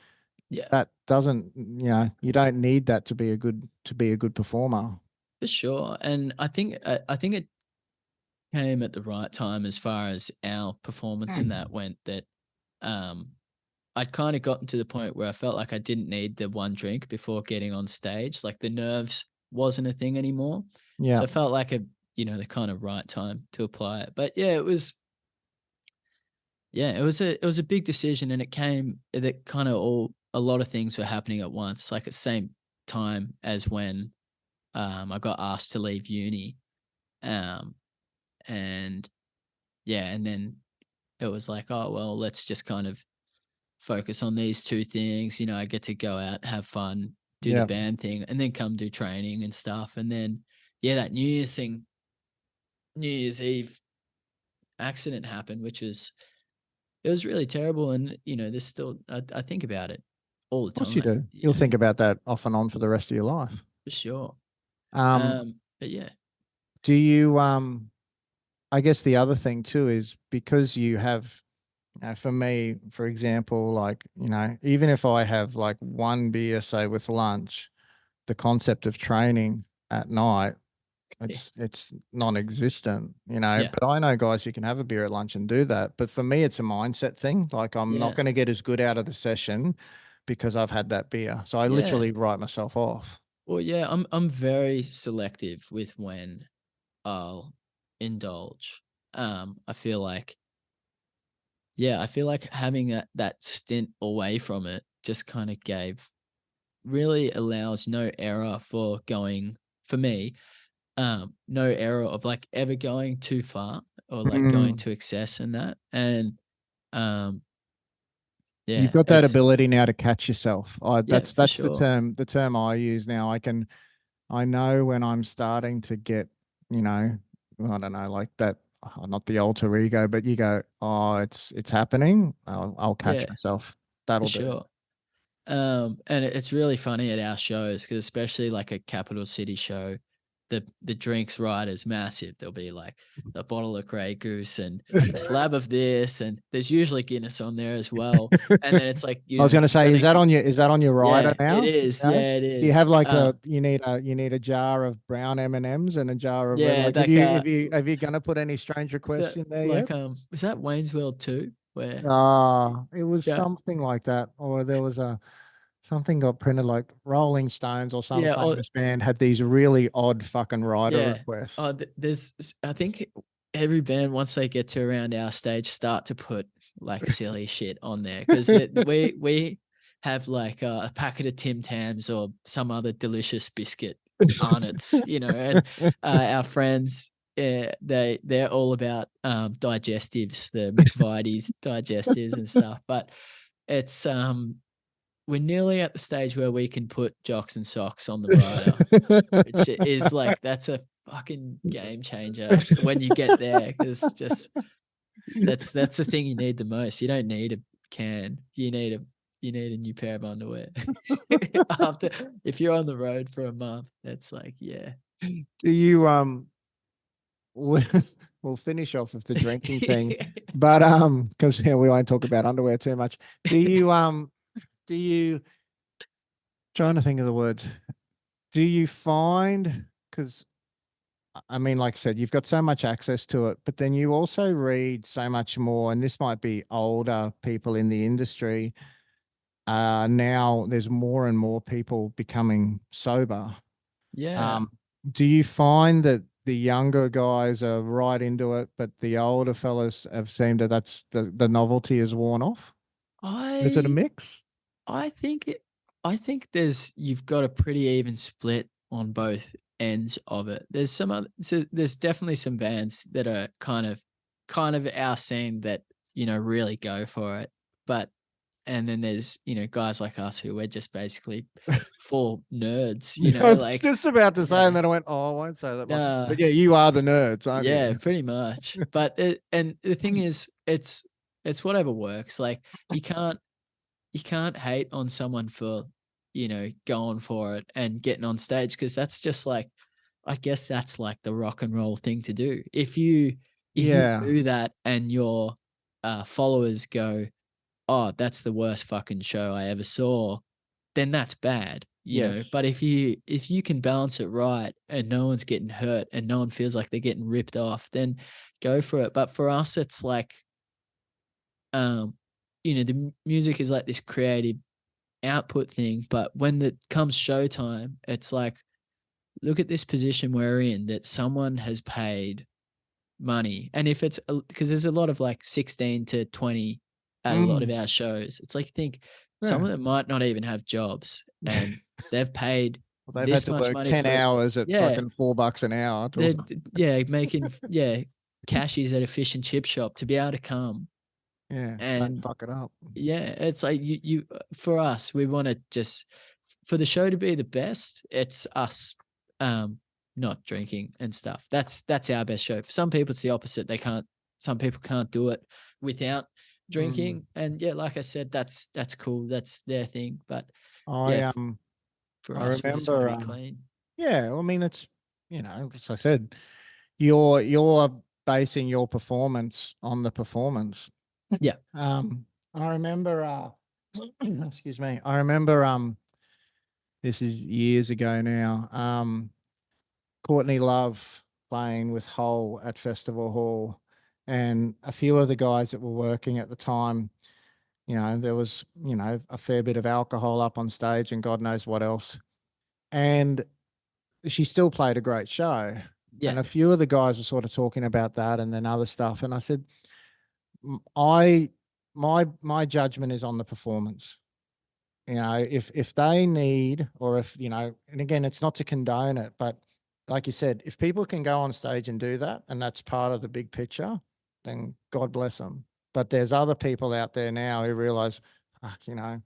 Yeah, That doesn't, you don't need that to be a good performer. for sure. And I think it came at the right time as far as our performance in that went. That um, I'd kind of gotten to the point where I felt like I didn't need the one drink before getting on stage. Like the nerves wasn't a thing anymore. Yeah. So I felt like the kind of right time to apply it. But it was a big decision, and it came that kind of a lot of things were happening at once, like at the same time as when I got asked to leave uni. Um, and and then it was like, oh well, let's just kind of focus on these two things. I get to go out, have fun, do the Yeah. band thing, and then come do training and stuff. And then, that New Year's thing, New Year's Eve accident happened, which it was really terrible. And, there's still, I think about it all the Of course you time, do. You'll think about that off and on for the rest of your life. for sure. Um, But yeah, do you I guess the other thing too is because you have, for me, for example, like, even if I have like one beer, say with lunch, the concept of training at night, yeah, it's non-existent, yeah, but I know guys who can have a beer at lunch and do that. But for me, it's a mindset thing. Like I'm not yeah, going to get as good out of the session because I've had that beer. So I yeah. literally write myself off. Well, yeah, I'm very selective with when I'll indulge. I feel like having that stint away from it just kind of gave really allows no error for me, no error of like ever going too far or like going to excess and that. And You've yeah, got that it's ability now to catch yourself. yeah, That's for that's sure. the term I use now. I know when I'm starting to get, you know, I don't know, like that, not the alter ego, but you go, oh, it's happening. I'll catch Yeah, myself. for That'll do. sure. And it's really funny at our shows because especially like a capital city show, the drinks right is massive. There'll be like a bottle of Grey Goose and a slab of this, and there's usually Guinness on there as well. And then it's like, I was going to say, gonna is that on your rider yeah, it now? is. No? Yeah, it Do you have is. like you need a jar of brown M&Ms and a jar of red? Yeah, Like, like have you going to put any strange is requests that in there yet? like is that Wayne's World 2? Where Ah, it was yeah, something like that, or there was something got printed like Rolling Stones or some yeah, or famous band had these really odd fucking rider yeah. requests. There's I think every band once they get to around our stage start to put like silly shit on there because we have like a packet of Tim Tams or some other delicious biscuit arnott's, and our friends. Yeah, they're all about digestives, the McVitie's digestives and stuff. But it's we're nearly at the stage where we can put jocks and socks on the rider, which is like that's a fucking game changer when you get there because just that's the thing you need the most. You don't need a can. You need a new pair of underwear. After if you're on the road for a month, that's like yeah. Do you we'll, we'll finish off with the drinking thing, but because we won't talk about underwear too much. Do you trying to think of the words? Do you find because I mean, like I said, you've got so much access to it, but then you also read so much more, and this might be older people in the industry. Now there's more and more people becoming sober. Yeah. Um, do you find that the younger guys are right into it, but the older fellas have seemed that that's the novelty is worn off? Is it a I mix? I think it I think you've got a pretty even split on both ends of it. There's definitely some bands that are kind of our scene that, really go for it. But and then there's, guys like us who we're just basically full nerds, I was like just about to say, and yeah. then I went, "Oh, I won't say that one." Uh But yeah, you are the nerds, aren't you? yeah, pretty much. But and the thing is it's whatever works. Like you can't you can't hate on someone for, going for it and getting on stage because that's just like I guess that's like the rock and roll thing to do. If you Yeah. do that and your followers go, "Oh, that's the worst fucking show I ever saw," then that's bad. Yes. But if you can balance it right and no one's getting hurt and no one feels like they're getting ripped off, then go for it. But for us, it's like um, the music is like this creative output thing, but when it comes showtime, it's like, look at this position we're in that someone has paid money. And if it's because there's a lot of like 16 to 20 at a lot of Mm. our shows, it's like, think some Yeah. of them might not even have jobs and they've paid Well, they've had this to much work money 10 for, hours at yeah, fucking $4 an hour. they're, yeah, making, yeah, cashies at a fish and chip shop to be able to come. Yeah, don't And fuck it up. yeah, it's like for us, we want to just for the show to be the best. It's us, not drinking and stuff. That's our best show. For some people, it's the opposite. Some people can't do it without Mm. drinking. And yeah, like I said, that's cool. That's their thing. But yeah, I for I us, we just want to remember be clean. yeah, well, I mean it's as I said, you're basing your performance on the performance. Yeah, I remember excuse me. I remember this is years ago now. Courtney Love playing with Hull at Festival Hall, and a few of the guys that were working at the time, there was, a fair bit of alcohol up on stage and God knows what else. And she still played a great show. yeah, And a few of the guys were sort of talking about that and then other stuff. And I said, I my judgment is on the performance. You know, if they need, or if, you know, and again, it's not to condone it, but like you said, if people can go on stage and do that, and that's part of the big picture, then God bless them. But there's other people out there now who realize, fuck, you know,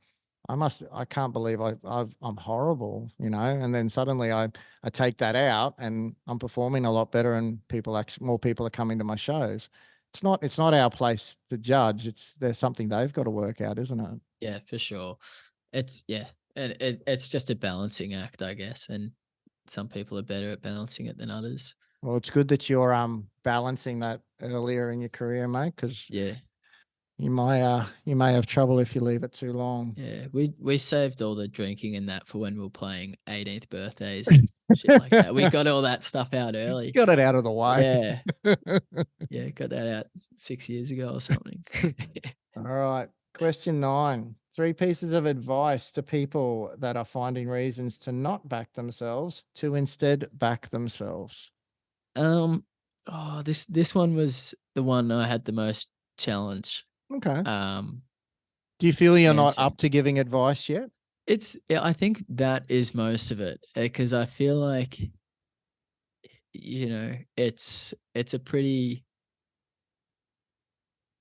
I can't believe I'm horrible, you know, and then suddenly I take that out and I'm performing a lot better, and more people are coming to my shows. It's not our place to judge. There's something they've got to work out, isn't it? Yeah, for sure. Yeah, and it's just a balancing act, I guess, and some people are better at balancing it than others. Well, it's good that you're balancing that earlier in your career, mate, because Yeah, you may have trouble if you leave it too long. yeah. We saved all the drinking and that for when we were playing 18th birthdays and shit like that. We got all that stuff out early. Got it out of the way. Yeah, yeah, got that out 6 years ago or something. All right. Question 9. 3 pieces of advice to people that are finding reasons to not back themselves, to instead back themselves. Oh, this one was the one I had the most challenge. Okay. Um, Do you feel you're not answering. up to giving advice yet? I think that is most of it, because I feel like, you know, it's a pretty,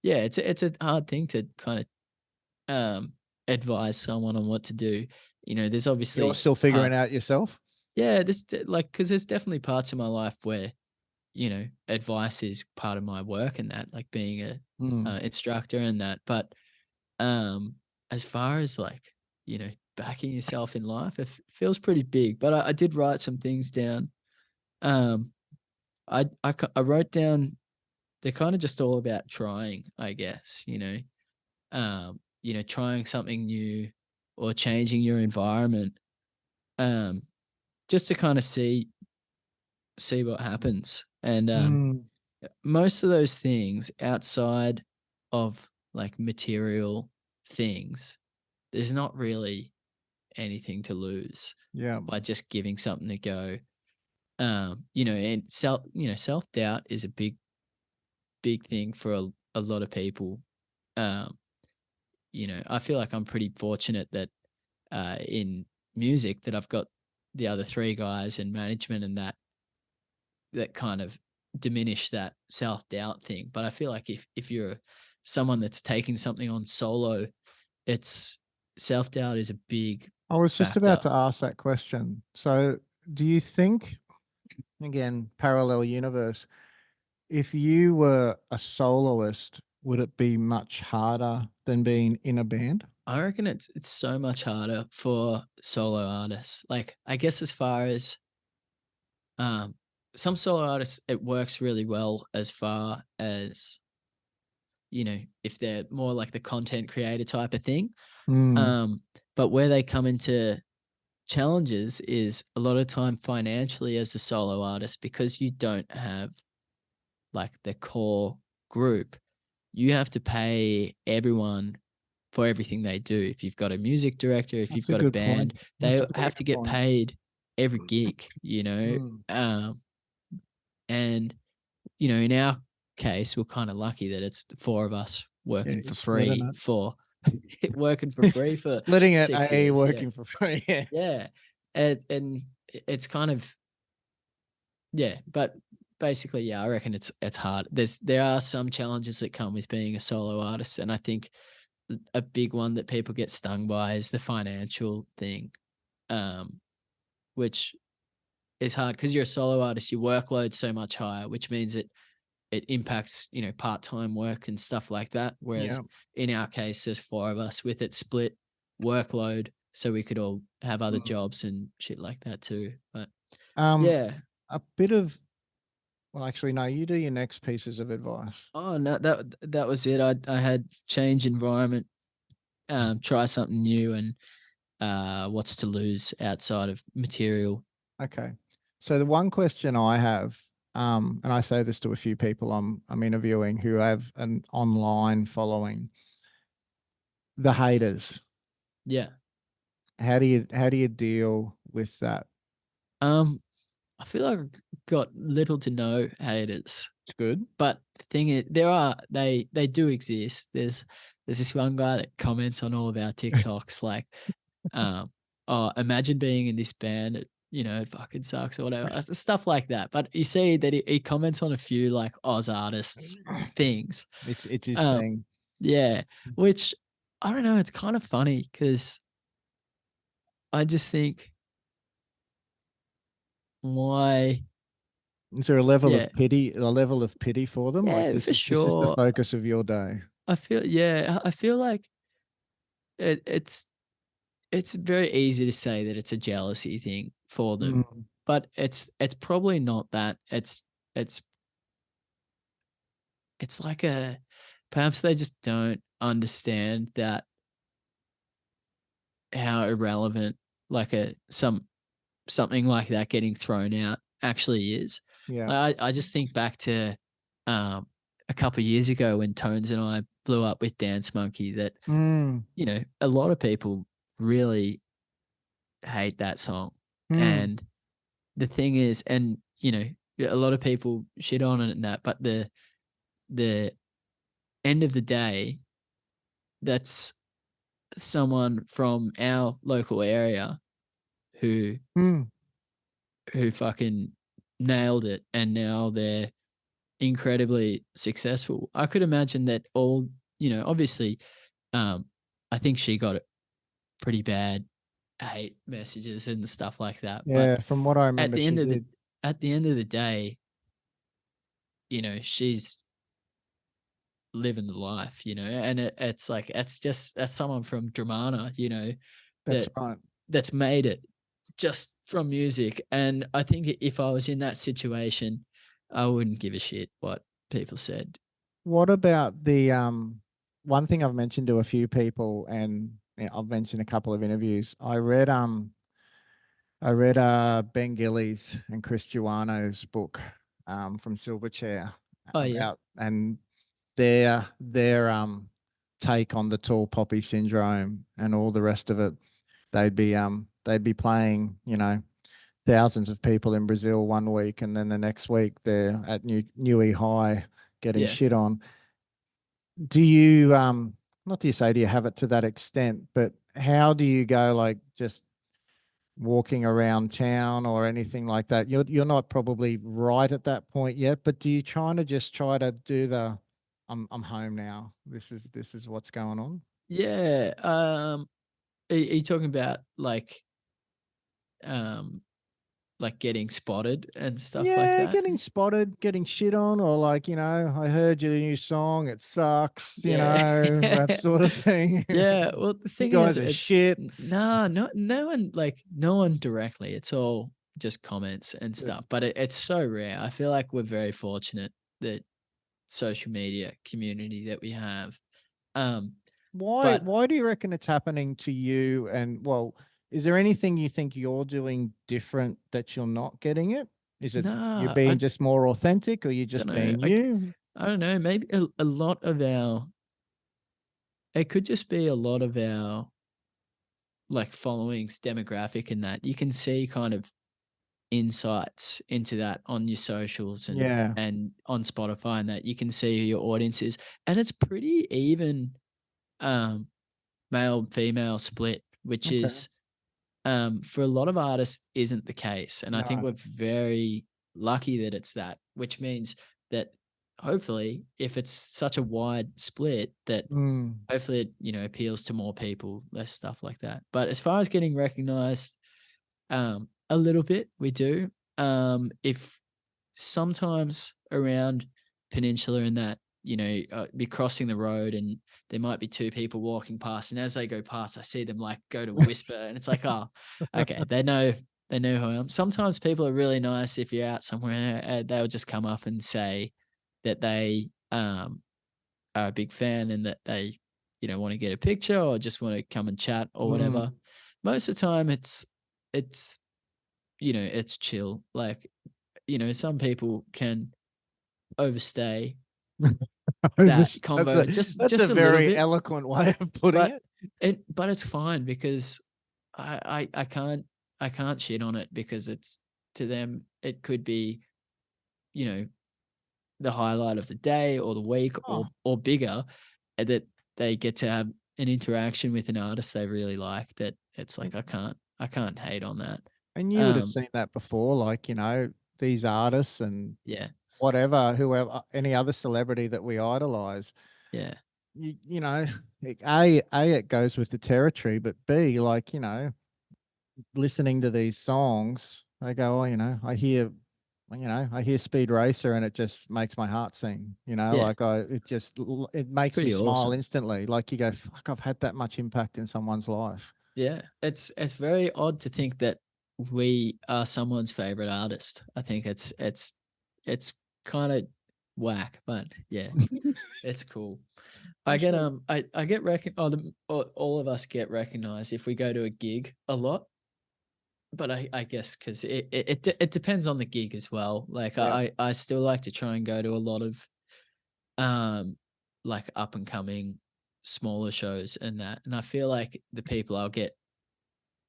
yeah, it's a hard thing to kind of advise someone on what to do. You know, there's You're obviously still figuring out yourself? yeah, this like, because there's definitely parts of my life where, you know, advice is part of my work and that, like being a Mm. instructor and that. But um, as far as like, you know, backing yourself in life, it feels pretty big. But I did write some things down. Um, I wrote down, they're kind of just all about trying, I guess. You know, trying something new or changing your environment, um, just to kind of see what happens. And Mm. most of those things outside of like material things, there's not really anything to lose Yeah. by just giving something a go. You know, and self doubt is a big thing for a lot of people. Um, you know, I feel like I'm pretty fortunate that in music that I've got the other 3 guys and management and that kind of diminish that self-doubt thing. But I feel like if you're someone that's taking something on solo, it's self-doubt is a big I was just about factor. to ask that question. So, do you think, again, parallel universe, if you were a soloist, would it be much harder than being in a band? I reckon it's so much harder for solo artists. Like, I guess as far as um some solo artists, it works really well as far as, you know, if they're more like the content creator type of thing. Mm, Um, but where they come into challenges is a lot of time financially as a solo artist, because you don't have like the core group, you have to pay everyone for everything they do. If you've got a music director, if you've that's a got a good point. band, That's they a very have to good get point. paid every gig, you know. Mm. And you know, in our case, we're kind of lucky that it's the 4 of us Yeah, working you're for splitting free it. for working for free for Splitting it, 6 A, years. Yeah. working for free. Yeah. Yeah. And it's kind of, yeah, but basically, yeah, I reckon it's hard. There are some challenges that come with being a solo artist, and I think a big one that people get stung by is the financial thing, um, which is hard because you're a solo artist. Your workload's so much higher, which means it impacts, you know, part-time work and stuff like that. Whereas Yeah. in our case, there's 4 of us with it split workload, so we could all have other Mm. jobs and shit like that too. But Um, yeah. a bit of, well, actually, no, you do your next pieces of advice. Oh no, that was it. I had change environment, try something new, and what's to lose outside of material. Okay. So the one question I have, and I say this to a few people I'm interviewing who have an online following, the haters. Yeah. How do you deal with that? Um, I feel like I've got little to no haters, It's good. but the thing is, they do exist. There's this one guy that comments on all of our TikToks, like Oh, imagine being in this band. It fucking sucks or whatever. Stuff like that. But you see that he comments on a few like Oz artists things. It's his Um, thing. yeah, which I don't know. It's kind of funny because I just think why, Is there a level yeah, of pity, for them? Like yeah, this for is the sure. focus of your day. I feel like it's very easy to say that it's a jealousy thing for them, Mm, but it's probably not that. It's it's like a perhaps they just don't understand that how irrelevant like something like that getting thrown out actually is. yeah. I just think back to um, a couple of years ago when Tones and I blew up with Dance Monkey that, Mm, a lot of people really hate that song. mm, And the thing is, and a lot of people shit on it and that, but the end of the day, that's someone from our local area who mm. who fucking nailed it, and now they're incredibly successful. I could imagine that obviously, um, I think she got it pretty bad hate messages and stuff like that. But Yeah, from what I at remember, the she end of the did. at the end of the day, she's living the life, and it's like that's someone from Dramana, That's that right. that's made it just from music. And I think if I was in that situation, I wouldn't give a shit what people said. What about the one thing I've mentioned to a few people, and I've mentioned a couple of interviews. I read Ben Gillies and Chris Giuano's book from Silverchair Oh yeah, about and their take on the tall poppy syndrome and all the rest of it. They'd be playing, thousands of people in Brazil one week, and then the next week they're at Newey High getting yeah, shit on. Do you not do you say do you have it to that extent, but how do you go, like, just walking around town or anything like that? You're not probably right at that point yet, but do you try to do the I'm home now. This is what's going on? yeah. Are you talking about um, like getting spotted and stuff like Yeah, that? getting spotted, getting shit on, or like, I heard your new song, it sucks, Yeah. that sort of thing. Yeah, well, the You thing is, guys are it's shit. nah, no one directly. It's all just comments and Good. stuff. But it's so rare. I feel like we're very fortunate that social media community that we have. Um, Why but why do you reckon it's happening to you? And well, is there anything you think you're doing different that you're not getting it? Is it you nah, I being just more authentic, or you don't just know. being you? I don't know. Maybe a lot of our it could just be a lot of our like followings demographic and that you can see kind of insights into that on your socials Yeah. and on Spotify and that you can see who your audience is. And it's pretty even um male female split, which Okay. is for a lot of artists isn't the case. And I think No. we're very lucky that it's that, which means that hopefully if it's such a wide split that Mm. hopefully it, appeals to more people, less stuff like that. But as far as getting recognized, a little bit, we do. If sometimes around Peninsula and that, be crossing the road and there might be two people walking past, and as they go past, I see them like go to whisper, and it's like, oh, okay, they know who I am. Sometimes people are really nice if you're out somewhere, they'll just come up and say that they are a big fan and that they, want to get a picture or just want to come and chat or whatever. Mm. Most of the time, it's it's chill. Like, some people can overstay that That's convo that's a just a little very bit, eloquent way of putting but it. but it's fine because I can't shit on it because it's to them it could be, you know, the highlight of the day or the week Oh, or bigger, that they get to have an interaction with an artist they really like that it's like I can't hate on that. And you would have seen that before, like, these artists and Yeah, whatever, whoever, any other celebrity that we idolize, yeah, you know, it goes with the territory, but B, like, listening to these songs, I go, oh, I hear Speed Racer and it just makes my heart sing, yeah. like it It's makes me pretty smile awesome. instantly. Like you go, fuck, I've had that much impact in someone's life. Yeah, it's very odd to think that we are someone's favorite artist. I think it's kind of whack, but yeah, it's cool. I I'm get sure. I get all of us get recognized if we go to a gig a lot. But I guess because it depends on the gig as well. Like Yeah. I still like to try and go to a lot of um like up and coming smaller shows and that, and I feel like the people I'll get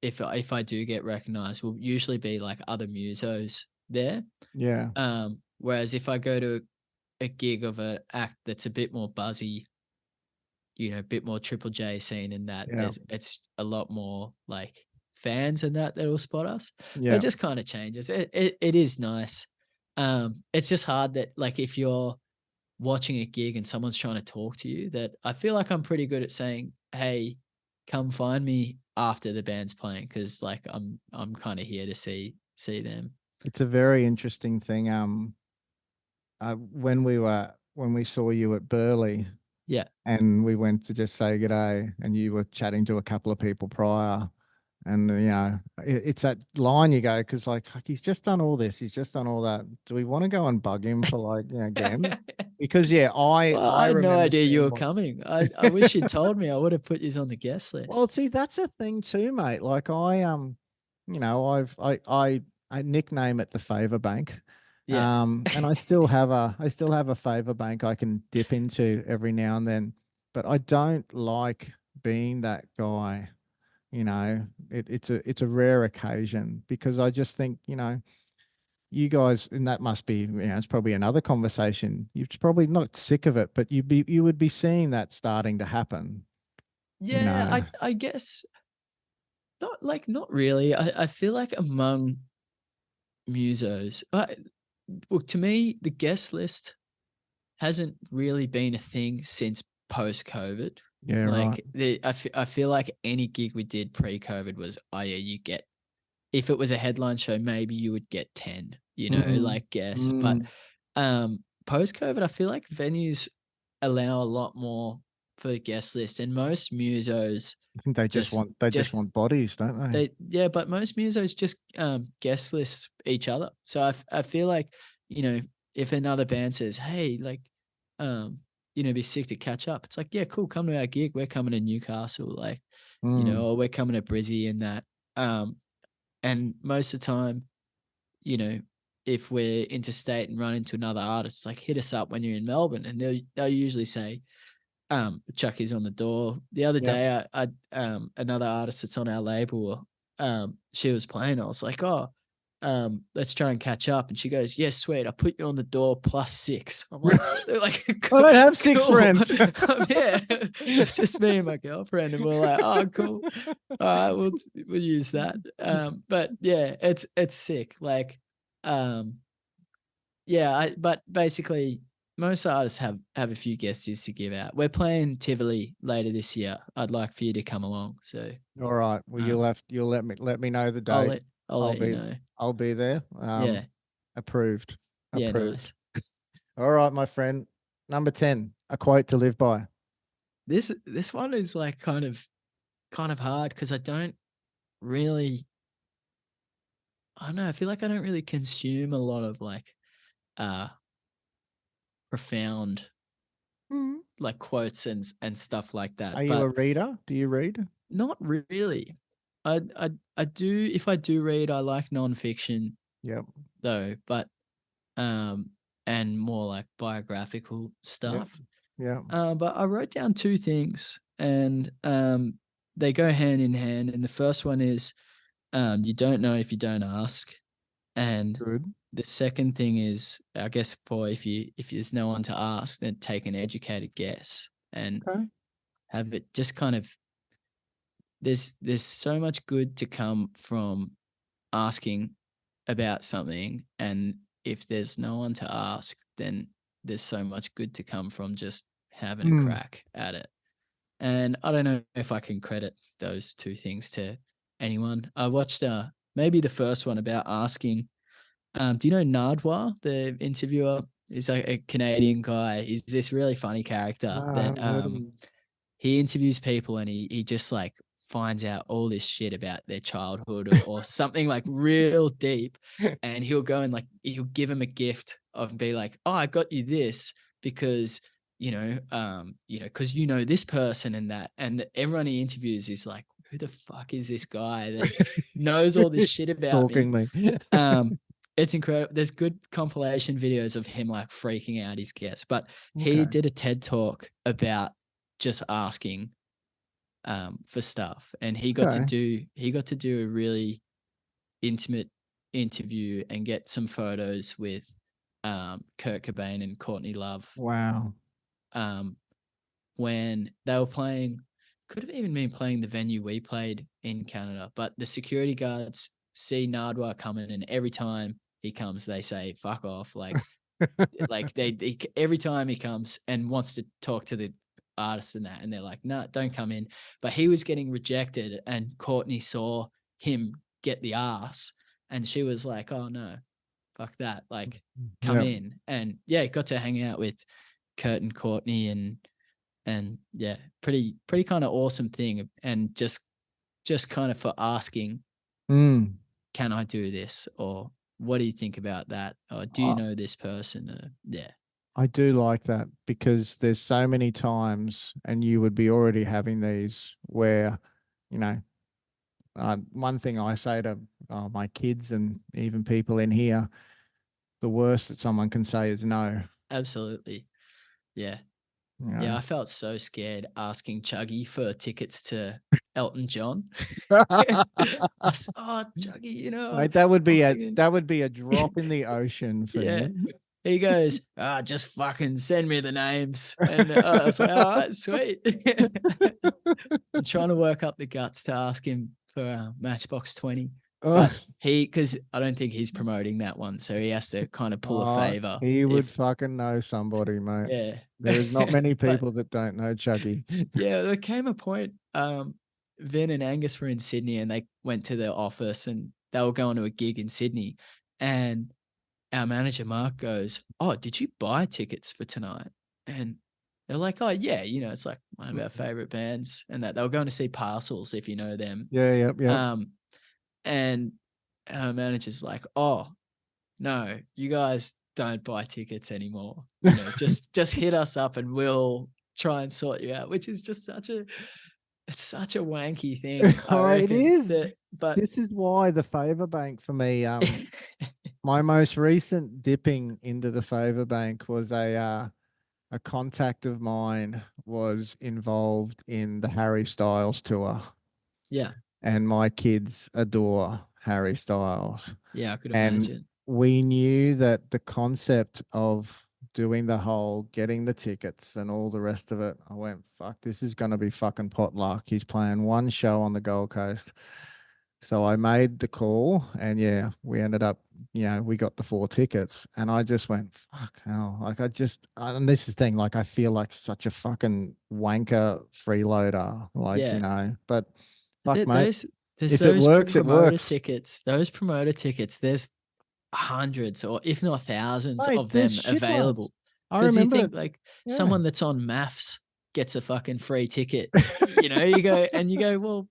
if I do get recognized will usually be like other musos there. Yeah. Whereas if I go to a gig of an act that's a bit more buzzy, a bit more Triple J scene in that, Yeah. it's a lot more like fans and that will spot us. But it Yeah. just kind of changes. It is nice. It's just hard that like if you're watching a gig and someone's trying to talk to you, that I feel like I'm pretty good at saying, "Hey, come find me after the band's playing," because like I'm kind of here to see them. It's a very interesting thing. When we saw you at Burley Yeah, and we went to just say good day, and you were chatting to a couple of people prior, and it's that line you go, because like, fuck, he's just done all this, he's just done all that. Do we want to go and bug him for like, again? Because yeah, well, I I had no remember idea you seeing were what. coming. I wish you'd told me. I would have put you on the guest Well, list. see, that's a thing too, mate. Like I nickname it the favor bank. Yeah. And I still have a favor bank I can dip into every now and then, but I don't like being that guy. It's a rare occasion, because I just think, you guys, and that must be, it's probably another conversation. You're probably not sick of it, but you would be seeing that starting to happen, you Yeah, know. I guess not really. I feel like among musos, well, to me, the guest list hasn't really been a thing since post COVID. Yeah, right. Like I feel like any gig we did pre COVID was, oh yeah, you get, if it was a headline show, maybe you would get 10, Mm, like guess. But mm. post COVID, I feel like venues allow a lot more for the guest list, and most musos I think they just just want they just just want bodies, don't they? yeah, but most musos just guest list each other. So I feel like, you know, if another band says, "Hey, like, um, be sick to catch up," it's like, yeah, cool, come to our gig. We're coming to Newcastle, like, Mm. or we're coming to Brizzy and that. Um, and most of the time, you know, if we're interstate and run into another artist, it's like, hit us up when you're in Melbourne, and they'll usually say, Chucky's on the door. The other Yep. day, I another artist that's on our label, she was playing. I was like, oh, let's try and catch up. And she goes, yeah, sweet. I put you on the door +6. I'm like, they're like, I don't have six cool. friends. Yeah, it's just me and my girlfriend, and we're like, oh, cool. All right, we'll use that. But yeah, it's sick. Like, um, yeah, but basically most artists have a few guesses to give out. We're playing Tivoli later this year. I'd like for you to come along. So All right. Well, um, you'll let me know the I'll date. let I'll I'll let you be know. I'll be there. Yeah, Approved. yeah, Approved. nice. All right, my friend. Number 10, a quote to live by. This one is like kind of hard because I don't really, I don't know. I feel like I don't really consume a lot of like uh profound Mm. like quotes and stuff like Are that. you a But reader? Do you read? not really. I do, if I do read, I like nonfiction Yep. though, but um and more like biographical Yep. stuff. Yep. But I wrote down two things, and they go hand in hand. And the first one is, you don't know if you don't ask. And Good. the second thing is, I guess, for if there's no one to ask, then take an educated guess and Okay. have it just kind of there's so much good to come from asking about something, and if there's no one to ask, then there's so much good to come from just having a Mm. crack at it. And I don't know if I can credit those two things to anyone. I watched maybe the first one about asking. Do you know Nardwar, the interviewer? He's like a Canadian guy. He's this really funny character No, I that haven't heard of them. he interviews people, and he just like finds out all this shit about their childhood, or something like real deep. And he'll go and like he'll give him a gift of be like, oh, I got you this because because this person and that, and everyone he interviews is like, who the fuck is this guy that knows all this shit about me? Stalking me. It's incredible. There's good compilation videos of him like freaking out his guests, but he Okay. did a TED talk about just asking for stuff, and he got to do a really intimate interview and get some photos with Kurt Cobain and Courtney Love Wow. when they were playing. Could have even been playing the venue we played in Canada, but the security guards see Nardwar coming, and every time he comes, they say "fuck off." Like they every time he comes and wants to talk to the artist and that, and they're like, "No, nah, don't come in." But he was getting rejected, and Courtney saw him get the arse, and she was like, "Oh no, fuck that! Like, come Yep. in." And yeah, got to hang out with Kurt and Courtney, and yeah, pretty kind of awesome thing, and just kind of for asking, Mm. can I do this, or what do you think about that, or do you I, know this person? Yeah. I do like that because there's so many times, and you would be already having these where, you know, one thing I say to my kids and even people in here, the worst that someone can say is no. Absolutely. Yeah. You Yeah, know. I felt so scared asking Chuggy for tickets to Elton John. I said, "Oh, Chuggy, Like that would I'm be a singing." that would be a drop in the ocean for Yeah. him. He goes, just fucking send me the names. And I was like, all right, sweet. I'm trying to work up the guts to ask him for Matchbox 20. Oh, But because I don't think he's promoting that one. So he has to kind of pull a oh, favor. he would If, fucking know somebody, mate. yeah. There is not many But people that don't know Chucky. yeah, there came a point. Vin and Angus were in Sydney, and they went to the office, and they were going to a gig in Sydney. And our manager Mark goes, "Oh, did you buy tickets for tonight?" And they're like, "Oh yeah, it's like one of our favorite bands," and that they were going to see Parcels, if you know them. Yeah, yep, yep. And our manager's like, "Oh no, you guys don't buy tickets anymore. Just hit us up and we'll try and sort you out," which is just it's such a wanky thing, I Oh, it reckon. is. But This is why the favor bank for me, my most recent dipping into the favor bank was a contact of mine was involved in the Harry Styles tour, yeah, and my kids adore Harry Styles. yeah, I could And imagine. we knew that the concept of doing the whole getting the tickets and all the rest of it, I went, fuck, this is going to be fucking potluck. He's playing one show on the Gold Coast. So I made the call, and yeah, we ended up, we got the 4 tickets, and I just went, fuck hell. Like and this is the thing, like I feel like such a fucking wanker freeloader, like, Yeah. but fuck, mate, There's if it those works, it promoter works. tickets. Those promoter tickets, there's hundreds, or if not thousands Mate, of there's them shit ones. available. I Because you remember, think like yeah. someone that's on maths gets a fucking free ticket. You go, well,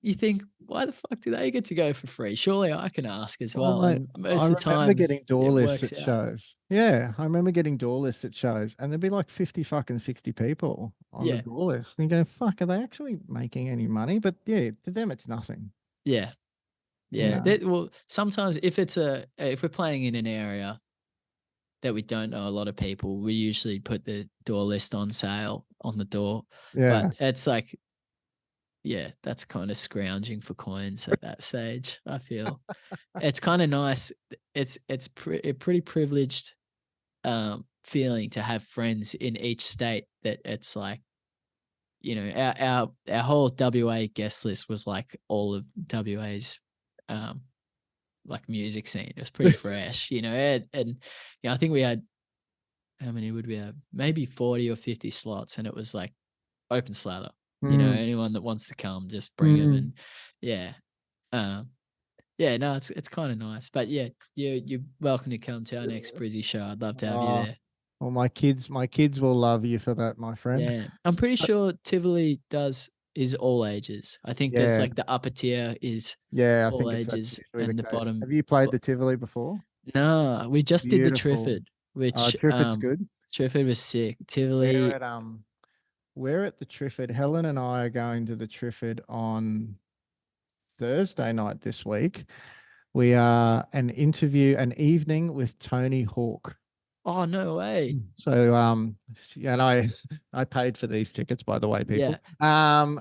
you think, why the fuck do they get to go for free? Surely I can ask as Oh, well. mate, And I most of the remember times getting door it lists works at out. shows. Yeah, I remember getting door lists at shows, and there'd be like 50 fucking 60 people on the Yeah. door list. And you go, fuck, are they actually making any money? But yeah, to them, it's nothing, Yeah. you Yeah. know? Well, sometimes if we're playing in an area that we don't know a lot of people, we usually put the door list on sale on the door. Yeah. But it's like, yeah, that's kind of scrounging for coins at that stage. I feel it's kind of nice. It's a pretty privileged feeling to have friends in each state that it's like our whole WA guest list was like all of WA's like music scene. It was pretty fresh, and I think we had, how many would we have? Maybe 40 or 50 slots, and it was like open slather. Mm, Anyone that wants to come, just bring them. mm. And yeah, yeah, no, it's kind of nice. But yeah, you're welcome to come to our next Brizzy show. I'd love to have you Oh, there. well, my kids will love you for that, my friend. Yeah, I'm pretty sure Tivoli is all ages. I think there's Yeah, like the upper tier is yeah, I all think that's ages, usually the and the case. bottom. Have you played the Tivoli before? No, we just did the Beautiful. Triffid, which Triffitt's good. Triffid was sick. We're Tivoli, at we're at the Triffid. Helen and I are going to the Triffid on Thursday night this week. We are an evening with Tony Hawk. oh no way. So and I paid for these tickets, by the way, Yeah. people.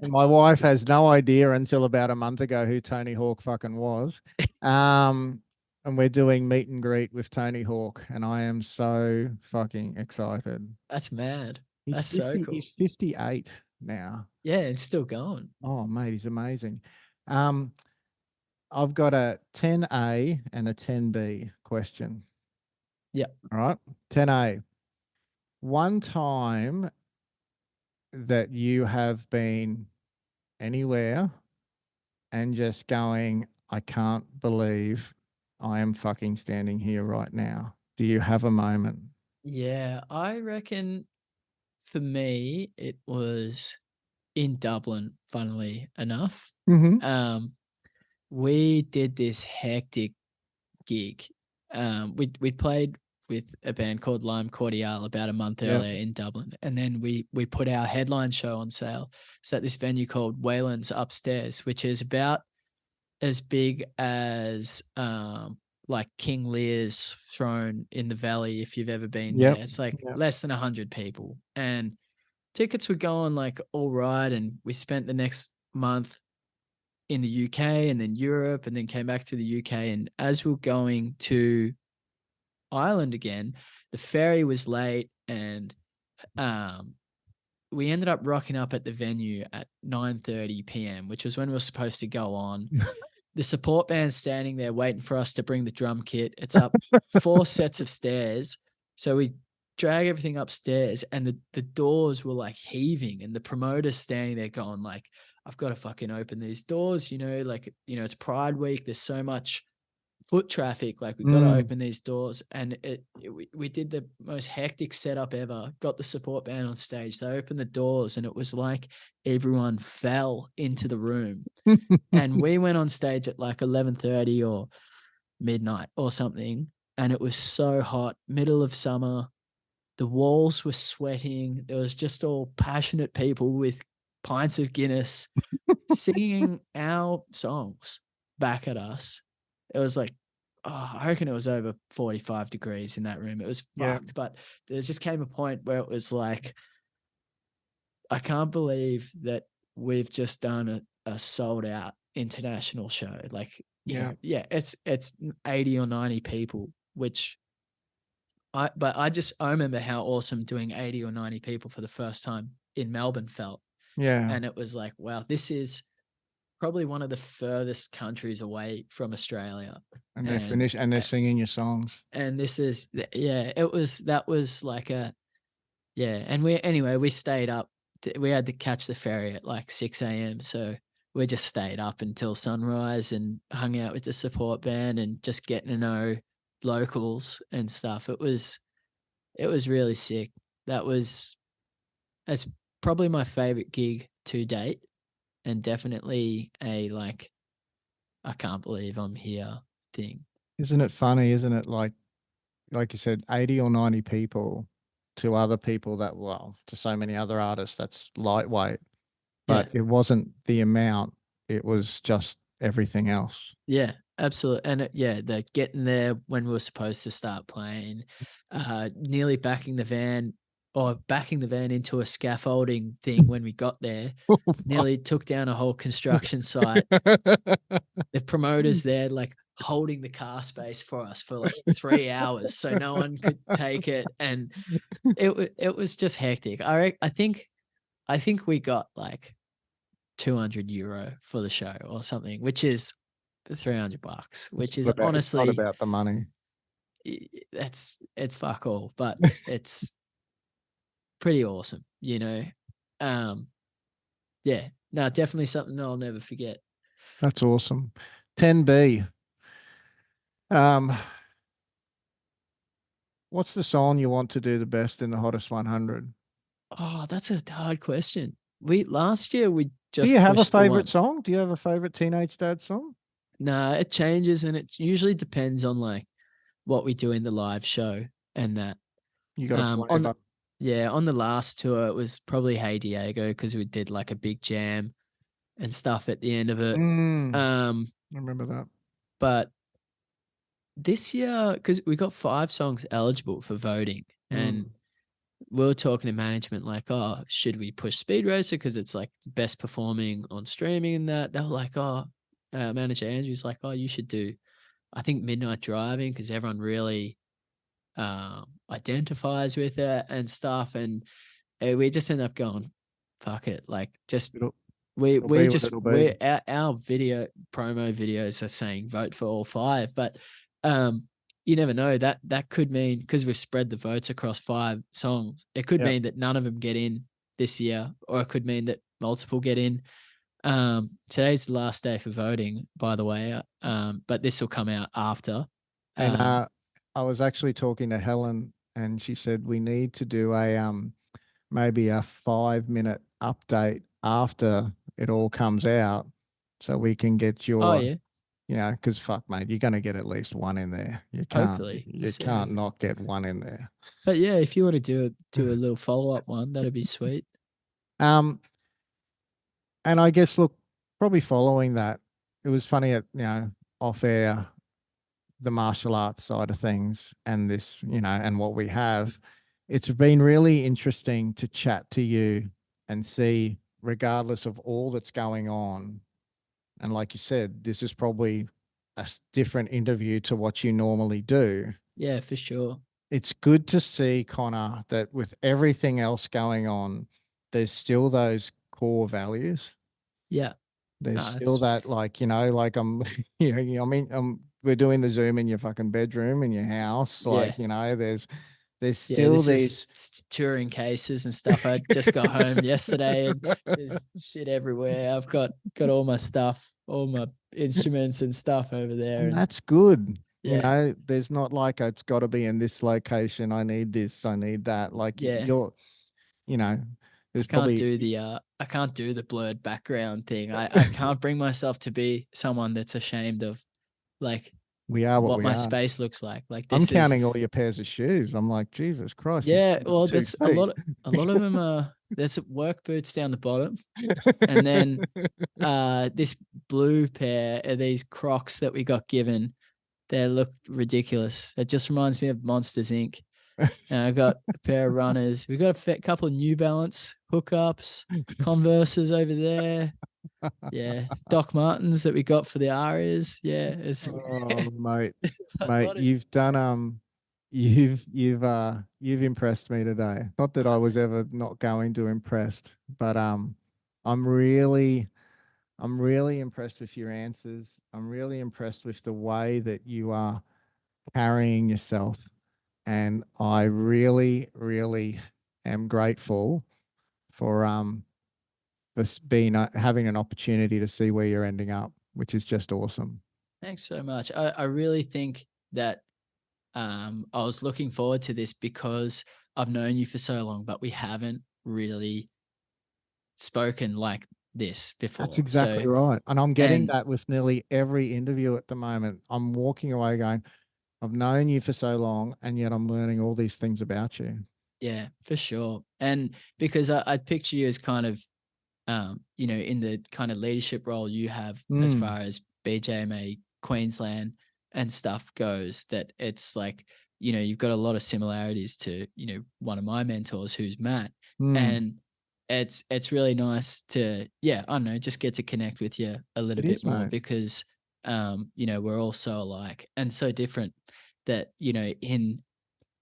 And my wife has no idea until about a month ago who Tony Hawk fucking was. And we're doing meet and greet with Tony Hawk, and I am so fucking excited. That's mad. He's That's so 50, cool. he's 58 now. Yeah, it's still going. Oh, mate, he's amazing. Um, I've got a 10A and a 10B question. Yeah. All right. 10A. One time that you have been anywhere and just going, I can't believe I am fucking standing here right now. Do you have a moment? Yeah, I reckon for me it was in Dublin, funnily enough. Mm-hmm. We did this hectic gig. We played with a band called Lime Cordiale about a month Yep. earlier in Dublin, and then we put our headline show on sale. It's at this venue called Wayland's Upstairs, which is about as big as like King Lear's Throne in the Valley, if you've ever been Yep. there. It's like Yep. less than 100 people, and tickets were going like all right. And we spent the next month in the UK and then Europe, and then came back to the UK. And as we we're going to Ireland again, the ferry was late, and we ended up rocking up at the venue at 9:30 p.m., which was when we were supposed to go on. The support band's standing there waiting for us to bring the drum kit. It's up 4 sets of stairs. So we drag everything upstairs, and the doors were like heaving, and the promoter's standing there going like, I've got to fucking open these doors, it's Pride Week. There's so much foot traffic. Like, we got to open these doors. And we did the most hectic setup ever. Got the support band on stage. They opened the doors, and it was like everyone fell into the room. And we went on stage at like 11:30 or midnight or something. And it was so hot, middle of summer. The walls were sweating. There was just all passionate people with pints of Guinness singing our songs back at us. It was like, I reckon it was over 45 degrees in that room. It was fucked. But there just came a point where it was like, I can't believe that we've just done a sold out international show. Like, it's 80 or 90 people, which I remember how awesome doing 80 or 90 people for the first time in Melbourne felt. Yeah. And it was like, wow, this is probably one of the furthest countries away from Australia. And they're singing your songs. And this is, that was like and we stayed up. We had to catch the ferry at like 6 a.m. So we just stayed up until sunrise and hung out with the support band and just getting to know locals and stuff. It was really sick. That's probably my favorite gig to date, and definitely a like, I can't believe I'm here thing. Isn't it funny? Isn't it like you said, 80 or 90 people to other people to so many other artists, that's lightweight, but it wasn't the amount. It was just everything else. Yeah, absolutely. And the getting there when we were supposed to start playing, nearly backing the van into a scaffolding thing when we got there, nearly took down a whole construction site. The promoters there, like, holding the car space for us for like 3 hours so no one could take it. And it was just hectic. I think I think we got like €200 for the show or something, which is $300, which is It's not honestly, about the money. it's fuck all, but it's pretty awesome, you know. Yeah, no, definitely something I'll never forget. That's awesome. 10B. Um, what's the song you want to do the best in the hottest 100? Oh, that's a hard question. Last year we Do you just have a pushed the favorite one. song? Do you have a favorite Teenage Dad song? Nah, it changes, and it usually depends on like what we do in the live show and that. You got a On flavor. on the last tour it was probably Hey Diego because we did like a big jam and stuff at the end of it. I remember that. But this year, because we got 5 songs eligible for voting, and we were talking to management like, oh, should we push Speed Racer because it's like best performing on streaming and that. They were like, oh, manager Andrew's like, oh, you should do, I think, Midnight Driving because everyone really identifies with it and stuff. And we just ended up going, fuck it, like just It'll we be what just it'll we be. our video promo videos are saying vote for all 5, but you never know, that could mean because we've spread the votes across 5 songs, it could Yep. mean that none of them get in this year, or it could mean that multiple get in. Today's the last day for voting, by the way, but this will come out after. And I was actually talking to Helen, and she said we need to do a maybe a 5-minute update after it all comes out, so we can get Oh your, yeah, because fuck, mate, you're gonna get at least one in there. hopefully we'll You see. can't not get one in there. But yeah, if you want to do a little follow-up one, that'd be sweet. Um, and I guess, look, probably following that, it was funny at, off air, the martial arts side of things and this, and what we have. It's been really interesting to chat to you and see, regardless of all that's going on. And like you said, this is probably a different interview to what you normally do. Yeah, for sure. It's good to see, Connor, that with everything else going on, there's still those core values. Yeah. There's No, still that, like, like I'm, I mean, we're doing the Zoom in your fucking bedroom, in your house. yeah. Like, there's Yeah, still this is these. touring cases and stuff. I just got home yesterday and there's shit everywhere. I've got all my stuff, all my instruments and stuff over there. And And that's good. yeah, There's not like, it's got to be in this location. I need this, I need that. Like yeah. you know, I there's can't probably, do the blurred background thing. I can't bring myself to be someone that's ashamed of like we are what what we my are. space looks like. Like I'm this is, counting all your pairs of shoes. I'm like, Jesus Christ, you yeah, stand on well, two that's feet. a lot of them are, there's work boots down the bottom, and then this blue pair are these Crocs that we got given. They look ridiculous. It just reminds me of Monsters Inc. And I got a pair of runners. We got a couple of New Balance hookups, Converses over there. Yeah, Doc Martens that we got for the Arias. Yeah, it's Oh, mate, a mate, lot of you've done you've impressed me today. Not that I was ever not going to impressed, but I'm really I'm really impressed with your answers. I'm really impressed with the way that you are carrying yourself, and I really, really am grateful for this being having an opportunity to see where you're ending up, which is just awesome. Thanks so much. I really think that I was looking forward to this because I've known you for so long, but we haven't really spoken like this That's before. So, exactly right. And I'm getting and that with nearly every interview at the moment. I'm walking away going, I've known you for so long, and yet I'm learning all these things about you. yeah, for sure. And because I picture you as kind of, in the kind of leadership role you have as Mm, far as BJMA Queensland and stuff goes, that it's like, you've got a lot of similarities to, one of my mentors who's Matt. mm. And it's really nice to, yeah, I don't know, just get to connect with you a little It bit is, more mate. because, we're all so alike and so different that, in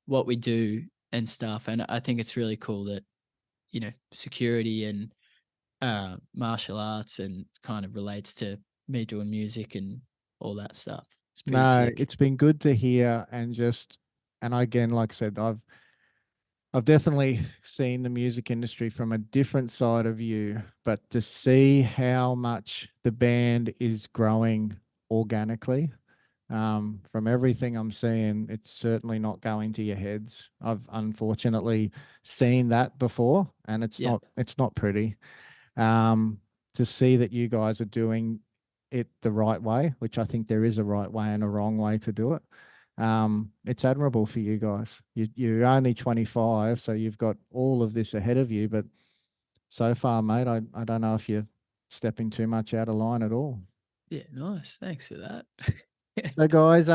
what we do and stuff. And I think it's really cool that security and martial arts, and kind of relates to me doing music and all that stuff. It's pretty No, sick. it's been good to hear, and again, like I said, I've definitely seen the music industry from a different side of you, but to see how much the band is growing organically, from everything I'm seeing, it's certainly not going to your heads. I've unfortunately seen that before, and Yeah, it's not pretty. Um, to see that you guys are doing it the right way, which I think there is a right way and a wrong way to do it. It's admirable for you guys. You're only 25, so you've got all of this ahead of you. But so far, mate, I don't know if you're stepping too much out of line at all. yeah, nice. Thanks for that. So, guys,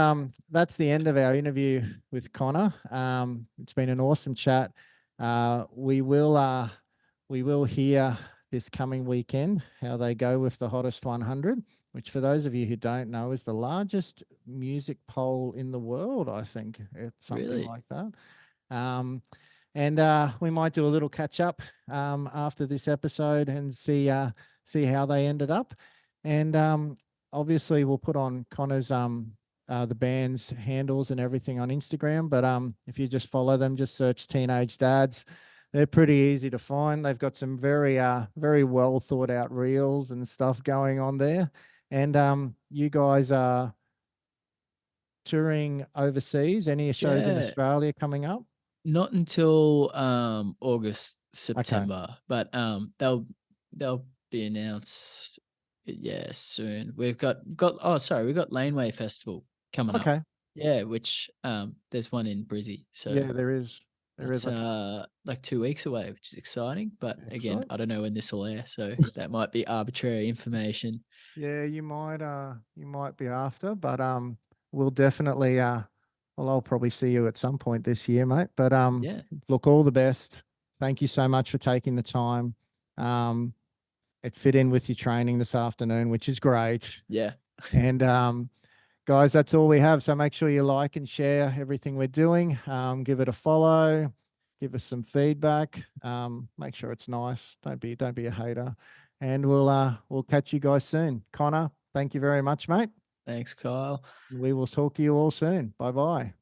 that's the end of our interview with Connor. It's been an awesome chat. We will hear this coming weekend how they go with the Hottest 100, which, for those of you who don't know, is the largest music poll in the world. I think it's something Really? like that. Um, and we might do a little catch up after this episode and see how they ended up. And obviously, we'll put on Connor's the band's handles and everything on Instagram. But if you just follow them, just search Teenage Dads. They're pretty easy to find. They've got some very well thought out reels and stuff going on there. And you guys are touring overseas. Any shows in Yeah. Australia coming up? Not until August, Okay. September, but they'll be announced, yeah, soon. We've got oh, sorry, we've got Laneway Festival coming up. Okay. Yeah, which there's one in Brizzy. So Yeah, there is. There is. that's Okay. like 2 weeks away, which is exciting. But again, Excellent. I don't know when this will air, so that might be arbitrary information. Yeah, you might be after, but we'll definitely well, I'll probably see you at some point this year, mate. But Yeah. look, all the best. Thank you so much for taking the time. Um, it fit in with your training this afternoon, which is great. Yeah. And guys, that's all we have. So make sure you like and share everything we're doing. Give it a follow. Give us some feedback. Make sure it's nice. Don't be a hater. And we'll catch you guys soon. Connor, thank you very much, mate. Thanks, Kyle. We will talk to you all soon. Bye bye.